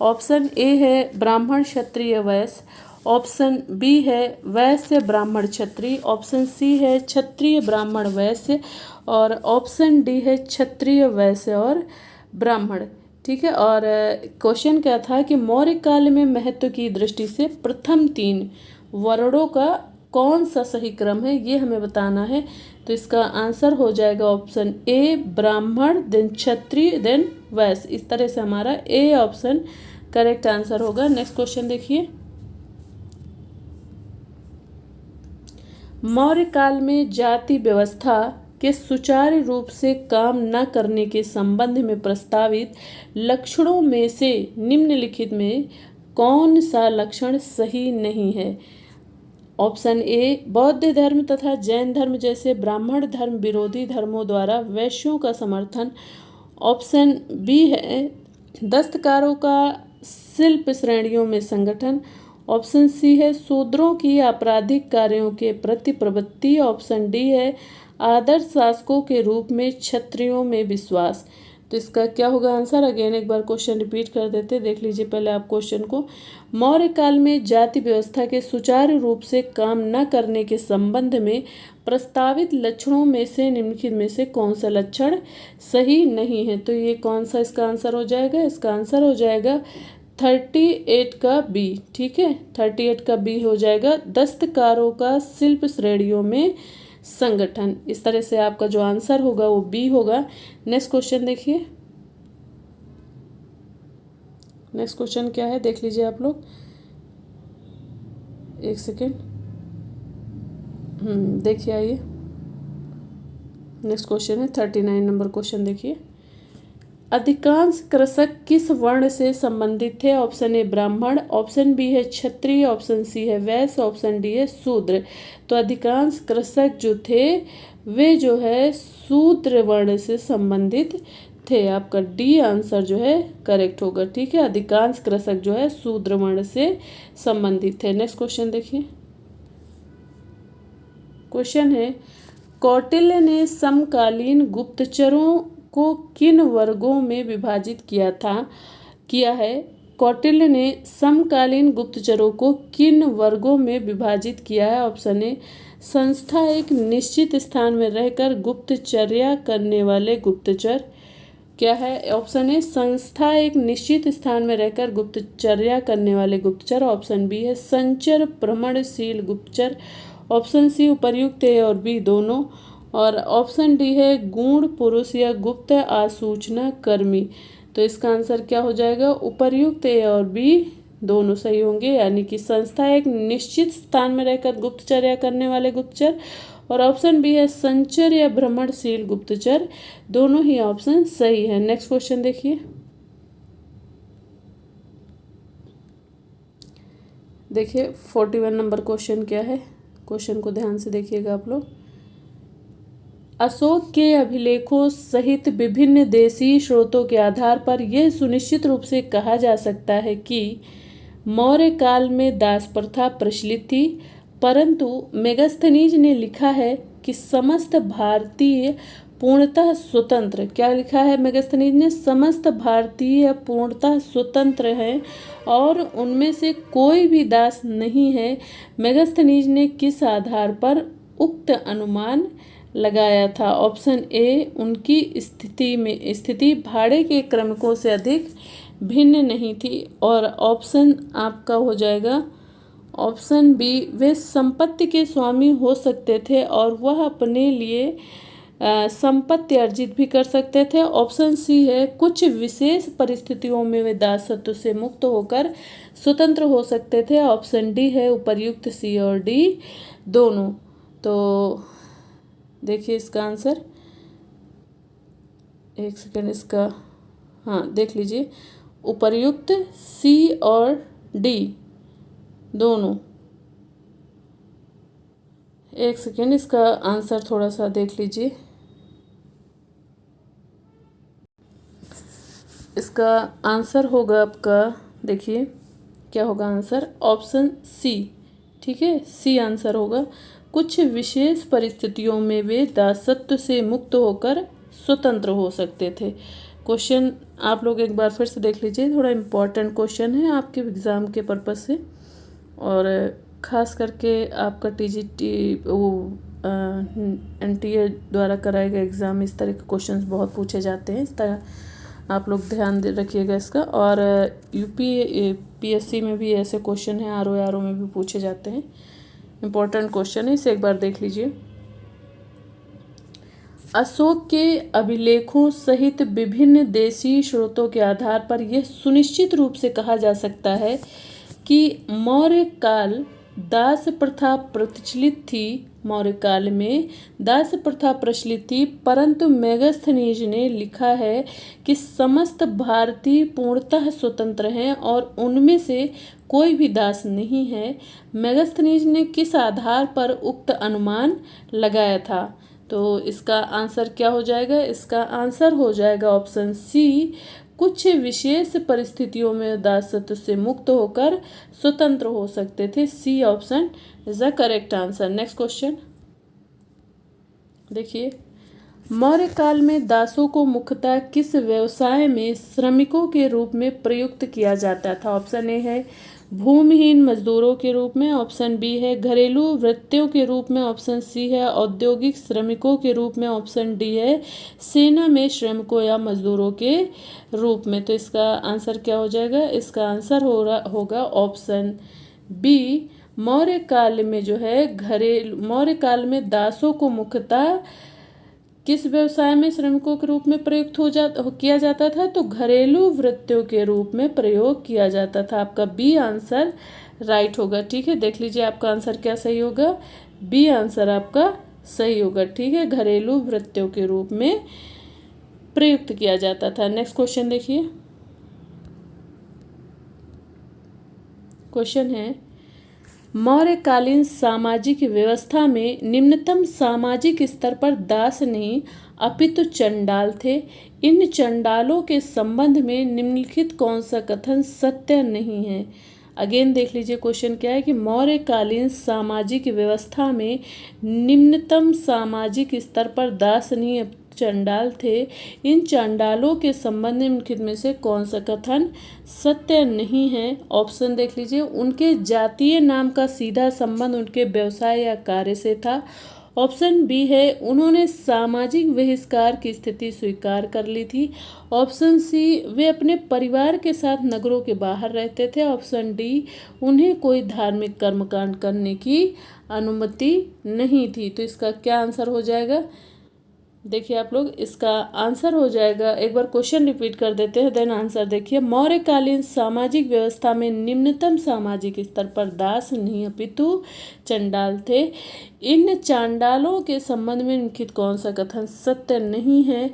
ऑप्शन ए है ब्राह्मण, क्षत्रिय, वैश्य, ऑप्शन बी है वैश्य, ब्राह्मण, क्षत्रिय, ऑप्शन सी है क्षत्रिय, ब्राह्मण, वैश्य और ऑप्शन डी है क्षत्रिय, वैश्य और ब्राह्मण। ठीक है, और क्वेश्चन क्या था कि मौर्य काल में महत्व की दृष्टि से प्रथम 3 वर्णों का कौन सा सही क्रम है, ये हमें बताना है। तो इसका आंसर हो जाएगा ऑप्शन ए ब्राह्मण, देन क्षत्रिय, देन वैश्य। इस तरह से हमारा ए ऑप्शन करेक्ट आंसर होगा। नेक्स्ट क्वेश्चन देखिए, मौर्य काल में जाति व्यवस्था के सुचारू रूप से काम न करने के संबंध में प्रस्तावित लक्षणों में से निम्नलिखित में कौन सा लक्षण सही नहीं है? ऑप्शन ए बौद्ध धर्म तथा जैन धर्म जैसे ब्राह्मण धर्म विरोधी धर्मों द्वारा वैश्यों का समर्थन, ऑप्शन बी है दस्तकारों का शिल्प श्रेणियों में संगठन, ऑप्शन सी है शूद्रों की आपराधिक कार्यों के प्रति प्रवृत्ति, ऑप्शन डी है आदर्श शासकों के रूप में क्षत्रियों में विश्वास। तो इसका क्या होगा आंसर? अगेन एक बार क्वेश्चन रिपीट कर देते, देख लीजिए पहले आप क्वेश्चन को। मौर्य काल में जाति व्यवस्था के सुचारू रूप से काम न करने के संबंध में प्रस्तावित लक्षणों में से निम्नलिखित में से कौन सा लक्षण सही नहीं है? तो ये कौन सा इसका आंसर हो जाएगा? इसका आंसर हो जाएगा 38 का बी। ठीक है, 38 का बी हो जाएगा, दस्तकारों का शिल्प श्रेणियों में संगठन। इस तरह से आपका जो आंसर होगा वो बी होगा। नेक्स्ट क्वेश्चन देखिए, नेक्स्ट क्वेश्चन क्या है देख लीजिए आप लोग, एक सेकेंड। देखिए आइए, नेक्स्ट क्वेश्चन है 39 नंबर क्वेश्चन देखिए। अधिकांश कृषक किस वर्ण से संबंधित थे? ऑप्शन ए ब्राह्मण, ऑप्शन बी है क्षत्रिय, ऑप्शन सी है वैश्य, ऑप्शन डी है शूद्र। तो अधिकांश कृषक जो थे वे जो है शूद्र वर्ण से संबंधित थे। आपका डी आंसर जो है करेक्ट होगा। ठीक है, अधिकांश कृषक जो है शूद्र वर्ण से संबंधित थे। नेक्स्ट क्वेश्चन देखिए। क्वेश्चन है, कौटिल्य ने समकालीन गुप्तचरों को किन वर्गों में विभाजित किया है? कौटिल्य ने समकालीन गुप्तचरों को किन वर्गों में विभाजित किया है? ऑप्शन ए संस्था एक निश्चित स्थान में रहकर गुप्तचर्या करने वाले गुप्तचर। क्या है? ऑप्शन ए संस्था एक निश्चित स्थान में रहकर गुप्तचर्या करने वाले गुप्तचर, ऑप्शन बी है संचर भ्रमणशील गुप्तचर, ऑप्शन सी उपर्युक्त ए और बी दोनों, और ऑप्शन डी है गूढ़ पुरुष या गुप्त आसूचना कर्मी। तो इसका आंसर क्या हो जाएगा? उपर्युक्त ए और बी दोनों सही होंगे, यानी कि संस्था एक निश्चित स्थान में रहकर गुप्तचर्या करने वाले गुप्तचर, और ऑप्शन बी है संचर या भ्रमणशील गुप्तचर। दोनों ही ऑप्शन सही है। नेक्स्ट क्वेश्चन देखिए। देखिए 41 नंबर क्वेश्चन क्या है, क्वेश्चन को ध्यान से देखिएगा आप लोग। अशोक के अभिलेखों सहित विभिन्न देशी स्रोतों के आधार पर यह सुनिश्चित रूप से कहा जा सकता है कि मौर्य काल में दास प्रथा प्रचलित थी, परंतु मेगास्थनीज ने लिखा है कि समस्त भारतीय पूर्णतः स्वतंत्र। क्या लिखा है मेगास्थनीज ने? समस्त भारतीय पूर्णतः स्वतंत्र हैं और उनमें से कोई भी दास नहीं है। मेगास्थनीज ने किस आधार पर उक्त अनुमान लगाया था? ऑप्शन ए उनकी स्थिति भाड़े के क्रमिकों से अधिक भिन्न नहीं थी, और ऑप्शन आपका हो जाएगा ऑप्शन बी वे संपत्ति के स्वामी हो सकते थे और वह अपने लिए संपत्ति अर्जित भी कर सकते थे। ऑप्शन सी है कुछ विशेष परिस्थितियों में वे दासत्व से मुक्त होकर स्वतंत्र हो सकते थे। ऑप्शन डी है उपर्युक्त सी और डी दोनों। तो देखिए इसका आंसर, एक सेकेंड इसका, हाँ देख लीजिए, उपर्युक्त सी और डी दोनों। एक सेकेंड इसका आंसर थोड़ा सा देख लीजिए। इसका आंसर होगा आपका, देखिए क्या होगा आंसर, ऑप्शन सी। ठीक है, सी आंसर होगा। कुछ विशेष परिस्थितियों में वे दासत्व से मुक्त होकर स्वतंत्र हो सकते थे। क्वेश्चन आप लोग एक बार फिर से देख लीजिए, थोड़ा इम्पोर्टेंट क्वेश्चन है आपके एग्ज़ाम के पर्पज़ से, और ख़ास करके आपका टीजीटी एनटीए द्वारा कराए गए एग्ज़ाम इस तरह के क्वेश्चंस बहुत पूछे जाते हैं। इस तरह आप लोग ध्यान रखिएगा इसका। और यूपीएससी में भी ऐसे क्वेश्चन हैं, आरओ में भी पूछे जाते हैं, इम्पोर्टेंट क्वेश्चन है, इसे एक बार देख लीजिए। अशोक के अभिलेखों सहित विभिन्न देशी स्रोतों के आधार पर यह सुनिश्चित रूप से कहा जा सकता है कि मौर्य काल दास प्रथा प्रचलित थी। मौर्य काल में दास प्रथा प्रचलित थी, परंतु मेगास्थनीज ने लिखा है कि समस्त भारतीय पूर्णतः स्वतंत्र हैं और उनमें से कोई भी दास नहीं है। मेगास्थनीज ने किस आधार पर उक्त अनुमान लगाया था? तो इसका आंसर क्या हो जाएगा? इसका आंसर हो जाएगा ऑप्शन सी, कुछ विशेष परिस्थितियों में दासत्व से मुक्त होकर स्वतंत्र हो सकते थे। C option is the correct answer. Next question देखिए, मौर्य काल में दासों को मुख्यतः किस व्यवसाय में श्रमिकों के रूप में प्रयुक्त किया जाता था? ऑप्शन ए है भूमिहीन मजदूरों के रूप में, ऑप्शन बी है घरेलू वृत्तियों के रूप में, ऑप्शन सी है औद्योगिक श्रमिकों के रूप में, ऑप्शन डी है सेना में श्रमिकों या मजदूरों के रूप में। तो इसका आंसर क्या हो जाएगा? इसका आंसर होगा ऑप्शन बी। मौर्य काल में जो है मौर्य काल में दासों को मुख्यतः किस व्यवसाय में श्रमिकों के रूप में प्रयुक्त किया जाता था? तो घरेलू वृत्तियों के रूप में प्रयोग किया जाता था। आपका बी आंसर राइट होगा। ठीक है, देख लीजिए आपका आंसर क्या सही होगा, बी आंसर आपका सही होगा। ठीक है, घरेलू वृत्तियों के रूप में प्रयुक्त किया जाता था। नेक्स्ट क्वेश्चन देखिए। क्वेश्चन है, मौर्यकालीन सामाजिक व्यवस्था में निम्नतम सामाजिक स्तर पर दास नहीं अपितु चंडाल थे। इन चंडालों के संबंध में निम्नलिखित कौन सा कथन सत्य नहीं है? अगेन देख लीजिए क्वेश्चन क्या है कि मौर्यकालीन सामाजिक व्यवस्था में निम्नतम सामाजिक स्तर पर दास नहीं चंडाल थे। इन चंडालों के संबंध में निम्नलिखित में से कौन सा कथन सत्य नहीं है? ऑप्शन देख लीजिए। उनके जातीय नाम का सीधा संबंध उनके व्यवसाय या कार्य से था। ऑप्शन बी है, उन्होंने सामाजिक बहिष्कार की स्थिति स्वीकार कर ली थी। ऑप्शन सी, वे अपने परिवार के साथ नगरों के बाहर रहते थे। ऑप्शन डी, उन्हें कोई धार्मिक कर्मकांड करने की अनुमति नहीं थी। तो इसका क्या आंसर हो जाएगा? देखिए आप लोग, इसका आंसर हो जाएगा, एक बार क्वेश्चन रिपीट कर देते हैं देन आंसर देखिए। मौर्यकालीन सामाजिक व्यवस्था में निम्नतम सामाजिक स्तर पर दास नहीं अपितु चंडाल थे। इन चांडालों के संबंध में निम्नलिखित कौन सा कथन सत्य नहीं है?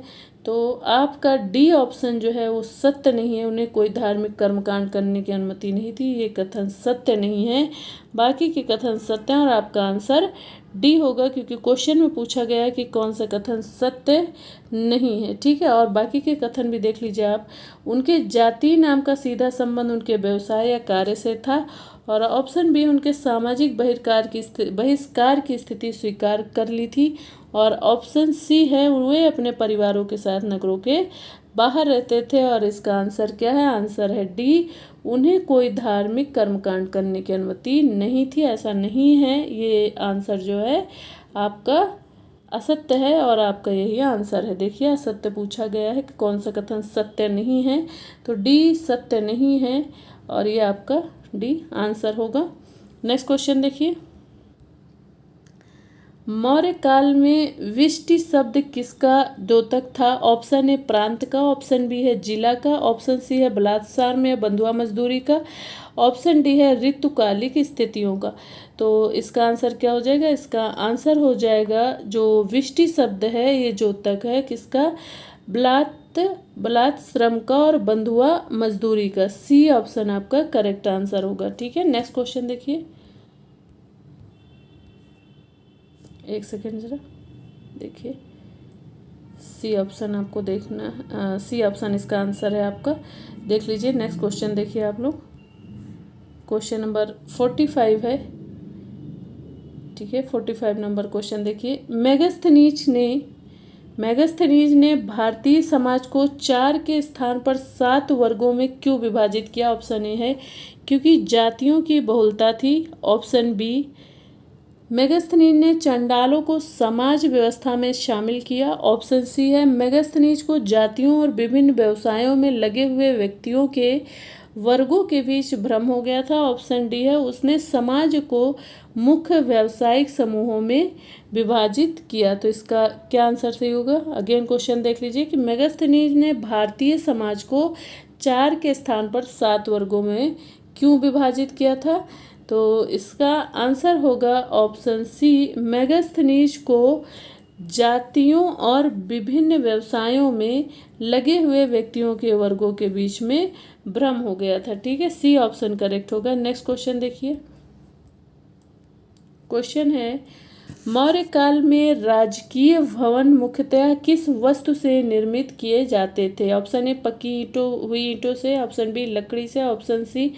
तो आपका डी ऑप्शन जो है वो सत्य नहीं है। उन्हें कोई धार्मिक कर्मकांड करने की अनुमति नहीं थी, ये कथन सत्य नहीं है। बाकी के कथन सत्य हैं और आपका आंसर डी होगा, क्योंकि क्वेश्चन में पूछा गया है कि कौन सा कथन सत्य नहीं है। ठीक है, और बाकी के कथन भी देख लीजिए आप। उनके जाति नाम का सीधा संबंध उनके व्यवसाय या कार्य से था। और ऑप्शन बी, उनके सामाजिक बहिष्कार की स्थिति स्वीकार कर ली थी। और ऑप्शन सी है, वे अपने परिवारों के साथ नगरों के बाहर रहते थे। और इसका आंसर क्या है? आंसर है डी, उन्हें कोई धार्मिक कर्मकांड करने की अनुमति नहीं थी। ऐसा नहीं है, ये आंसर जो है आपका असत्य है और आपका यही आंसर है। देखिए, असत्य पूछा गया है कि कौन सा कथन सत्य नहीं है, तो डी सत्य नहीं है और ये आपका डी आंसर होगा। नेक्स्ट क्वेश्चन देखिए। मौर्य काल में विष्टि शब्द किसका द्योतक था? ऑप्शन ए प्रांत का, ऑप्शन बी है जिला का, ऑप्शन सी है बलात्कार में बंधुआ मजदूरी का, ऑप्शन डी है ऋतुकालिक स्थितियों का। तो इसका आंसर क्या हो जाएगा? इसका आंसर हो जाएगा जो विष्टि शब्द है ये द्योतक है किसका? बलात् श्रम का और बंधुआ मजदूरी का। सी ऑप्शन आपका करेक्ट आंसर होगा। ठीक है, नेक्स्ट क्वेश्चन देखिए। एक सेकेंड जरा देखिए, सी ऑप्शन आपको देखना, सी ऑप्शन इसका आंसर है आपका। देख लीजिए, नेक्स्ट क्वेश्चन देखिए आप लोग। क्वेश्चन नंबर 45 है। ठीक है, 45 नंबर क्वेश्चन देखिए। मेगास्थनीज ने भारतीय समाज को 4 के स्थान पर 7 वर्गों में क्यों विभाजित किया? ऑप्शन ए है क्योंकि जातियों की बहुलता थी। ऑप्शन बी, मेगास्थनीज ने चंडालों को समाज व्यवस्था में शामिल किया। ऑप्शन सी है, मेगास्थनीज को जातियों और विभिन्न व्यवसायों में लगे हुए व्यक्तियों के वर्गों के बीच भ्रम हो गया था। ऑप्शन डी है, उसने समाज को मुख्य व्यावसायिक समूहों में विभाजित किया। तो इसका क्या आंसर सही होगा? अगेन क्वेश्चन देख लीजिए कि मेगास्थनीज ने भारतीय समाज को 4 के स्थान पर 7 वर्गों में क्यों विभाजित किया था? तो इसका आंसर होगा ऑप्शन सी, मेगास्थनीज को जातियों और विभिन्न व्यवसायों में लगे हुए व्यक्तियों के वर्गों के बीच में भ्रम हो गया था। ठीक है, सी ऑप्शन करेक्ट होगा। नेक्स्ट क्वेश्चन देखिए। क्वेश्चन है, मौर्य काल में राजकीय भवन मुख्यतः किस वस्तु से निर्मित किए जाते थे? ऑप्शन ए पक्की ईंटों से, ऑप्शन बी लकड़ी से, ऑप्शन सी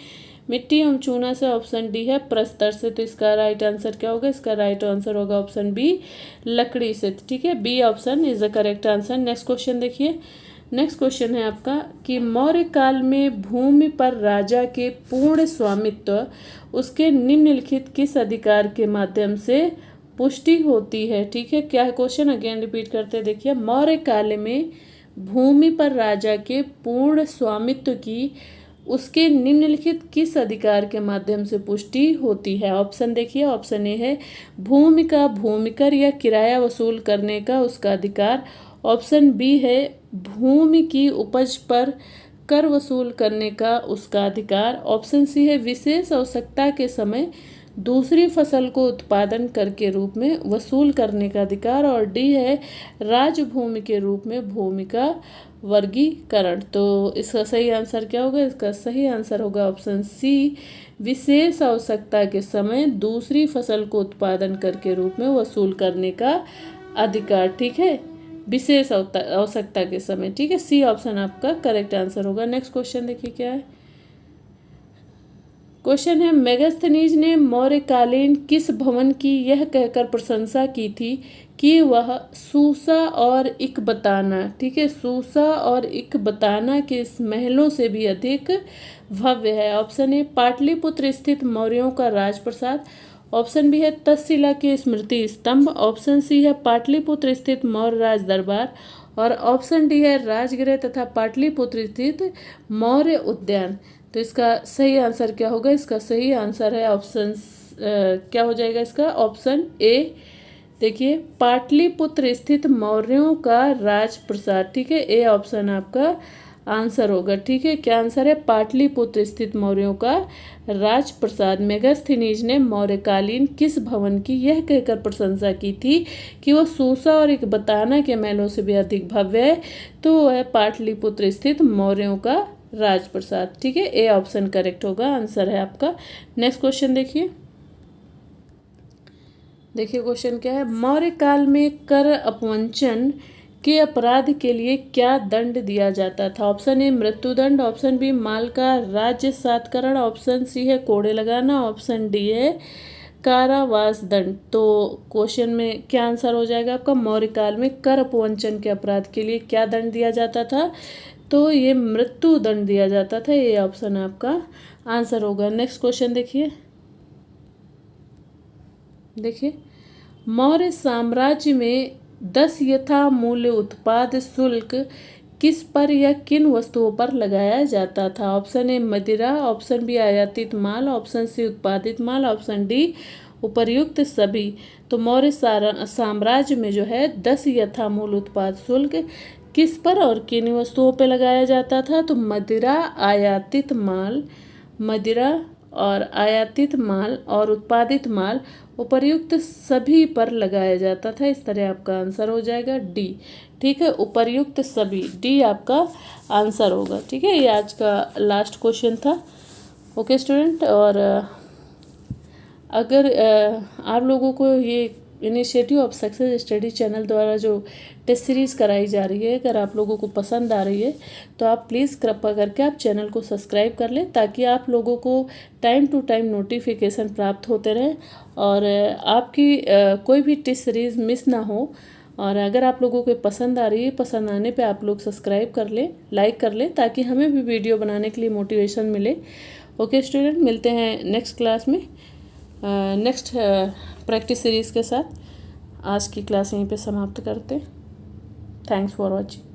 मिट्टी एवं चूना से, ऑप्शन डी है प्रस्तर से। तो इसका राइट आंसर क्या होगा? इसका राइट आंसर होगा ऑप्शन बी लकड़ी से। ठीक है, B option is the correct answer. Next question देखिए। नेक्स्ट क्वेश्चन है आपका कि मौर्य काल में भूमि पर राजा के पूर्ण स्वामित्व उसके निम्नलिखित किस अधिकार के माध्यम से पुष्टि होती है? ठीक है, क्या है क्वेश्चन? अगेन रिपीट करते देखिए। मौर्य काल में भूमि पर राजा के पूर्ण स्वामित्व की उसके निम्नलिखित किस अधिकार के माध्यम से पुष्टि होती है? ऑप्शन देखिए। ऑप्शन ए है भूमि का भूमिकर या किराया वसूल करने का उसका अधिकार। ऑप्शन बी है भूमि की उपज पर कर वसूल करने का उसका अधिकार। ऑप्शन सी है विशेष आवश्यकता के समय दूसरी फसल को उत्पादन कर के रूप में वसूल करने का अधिकार, और डी है राजभूमि के रूप में भूमि का वर्गीकरण। तो इसका सही आंसर क्या होगा? इसका सही आंसर होगा ऑप्शन सी, विशेष आवश्यकता के समय दूसरी फसल को उत्पादन कर के रूप में वसूल करने का अधिकार। ठीक है, विशेष आवश्यकता के समय। ठीक है, सी ऑप्शन आपका करेक्ट आंसर होगा। नेक्स्ट क्वेश्चन देखिए क्या है। क्वेश्चन है, मेगास्थनीज ने मौर्यकालीन किस भवन की यह कहकर प्रशंसा की थी कि वह सूसा और इकबताना, ठीक है, सूसा और इकबताना के इस महलों से भी अधिक भव्य है? ऑप्शन ए पाटलिपुत्र स्थित मौर्यों का राजप्रसाद, ऑप्शन बी है तक्षशिला के स्मृति स्तंभ, ऑप्शन सी है पाटलिपुत्र स्थित मौर्य राज दरबार, और ऑप्शन डी है राजगृह तथा पाटलिपुत्र स्थित मौर्य उद्यान। तो इसका सही आंसर क्या होगा? इसका सही आंसर है ऑप्शन क्या हो जाएगा इसका? Option A. देखिए, पाटलिपुत्र स्थित मौर्यों का राजप्रसाद। ठीक है, ए ऑप्शन आपका आंसर होगा। ठीक है, क्या आंसर है? पाटलिपुत्र स्थित मौर्यों का राजप्रसाद। मेगास्थनीज ने मौर्यकालीन किस भवन की यह कहकर प्रशंसा की थी कि वह सूसा और इकबताना के महलों से भी अधिक भव्य है? तो वह है पाटलिपुत्र स्थित मौर्यों का राजप्रसाद। ठीक है, ए ऑप्शन करेक्ट होगा, आंसर है आपका। नेक्स्ट क्वेश्चन देखिए। देखिए क्वेश्चन क्या है, मौर्य काल में कर अपवंचन के अपराध के लिए क्या दंड दिया जाता था? ऑप्शन ए मृत्युदंड, ऑप्शन बी माल का राज्य सातकरण, ऑप्शन सी है कोड़े लगाना, ऑप्शन डी है कारावास दंड। तो क्वेश्चन में क्या आंसर हो जाएगा आपका? मौर्य काल में कर अपवंचन के अपराध के लिए क्या दंड दिया जाता था? तो ये मृत्यु दंड दिया जाता था। ये ऑप्शन आपका आंसर होगा। नेक्स्ट क्वेश्चन देखिए। देखिए, मौर्य साम्राज्य में 10 यथा मूल्य उत्पाद शुल्क किस पर या किन वस्तुओं पर लगाया जाता था? ऑप्शन ए मदिरा, ऑप्शन बी आयातित माल, ऑप्शन सी उत्पादित माल, ऑप्शन डी उपर्युक्त सभी। तो मौर्य साम्राज्य में जो है 10 यथामूल उत्पाद शुल्क किस पर और किन वस्तुओं पर लगाया जाता था? तो मदिरा, आयातित माल, मदिरा और आयातित माल और उत्पादित माल उपर्युक्त सभी पर लगाया जाता था। इस तरह आपका आंसर हो जाएगा डी। ठीक है, उपर्युक्त सभी, डी आपका आंसर होगा। ठीक है, ये आज का लास्ट क्वेश्चन था। ओके स्टूडेंट, और अगर आप लोगों को ये initiative of success study channel द्वारा जो टेस्ट सीरीज़ कराई जा रही है, अगर आप लोगों को पसंद आ रही है तो आप प्लीज़ कृपया करके आप चैनल को सब्सक्राइब कर लें, ताकि आप लोगों को टाइम टू टाइम नोटिफिकेशन प्राप्त होते रहें और आपकी कोई भी टेस्ट सीरीज़ मिस ना हो। और अगर आप लोगों को पसंद आ रही है, पसंद आने पे आप लोग सब्सक्राइब कर लें, लाइक कर लें, ताकि हमें भी वीडियो बनाने के लिए मोटिवेशन मिले। ओके स्टूडेंट, मिलते हैं नेक्स्ट क्लास में नेक्स्ट प्रैक्टिस सीरीज़ के साथ। आज की क्लास यहीं पे समाप्त करते हैं। Thanks for watching.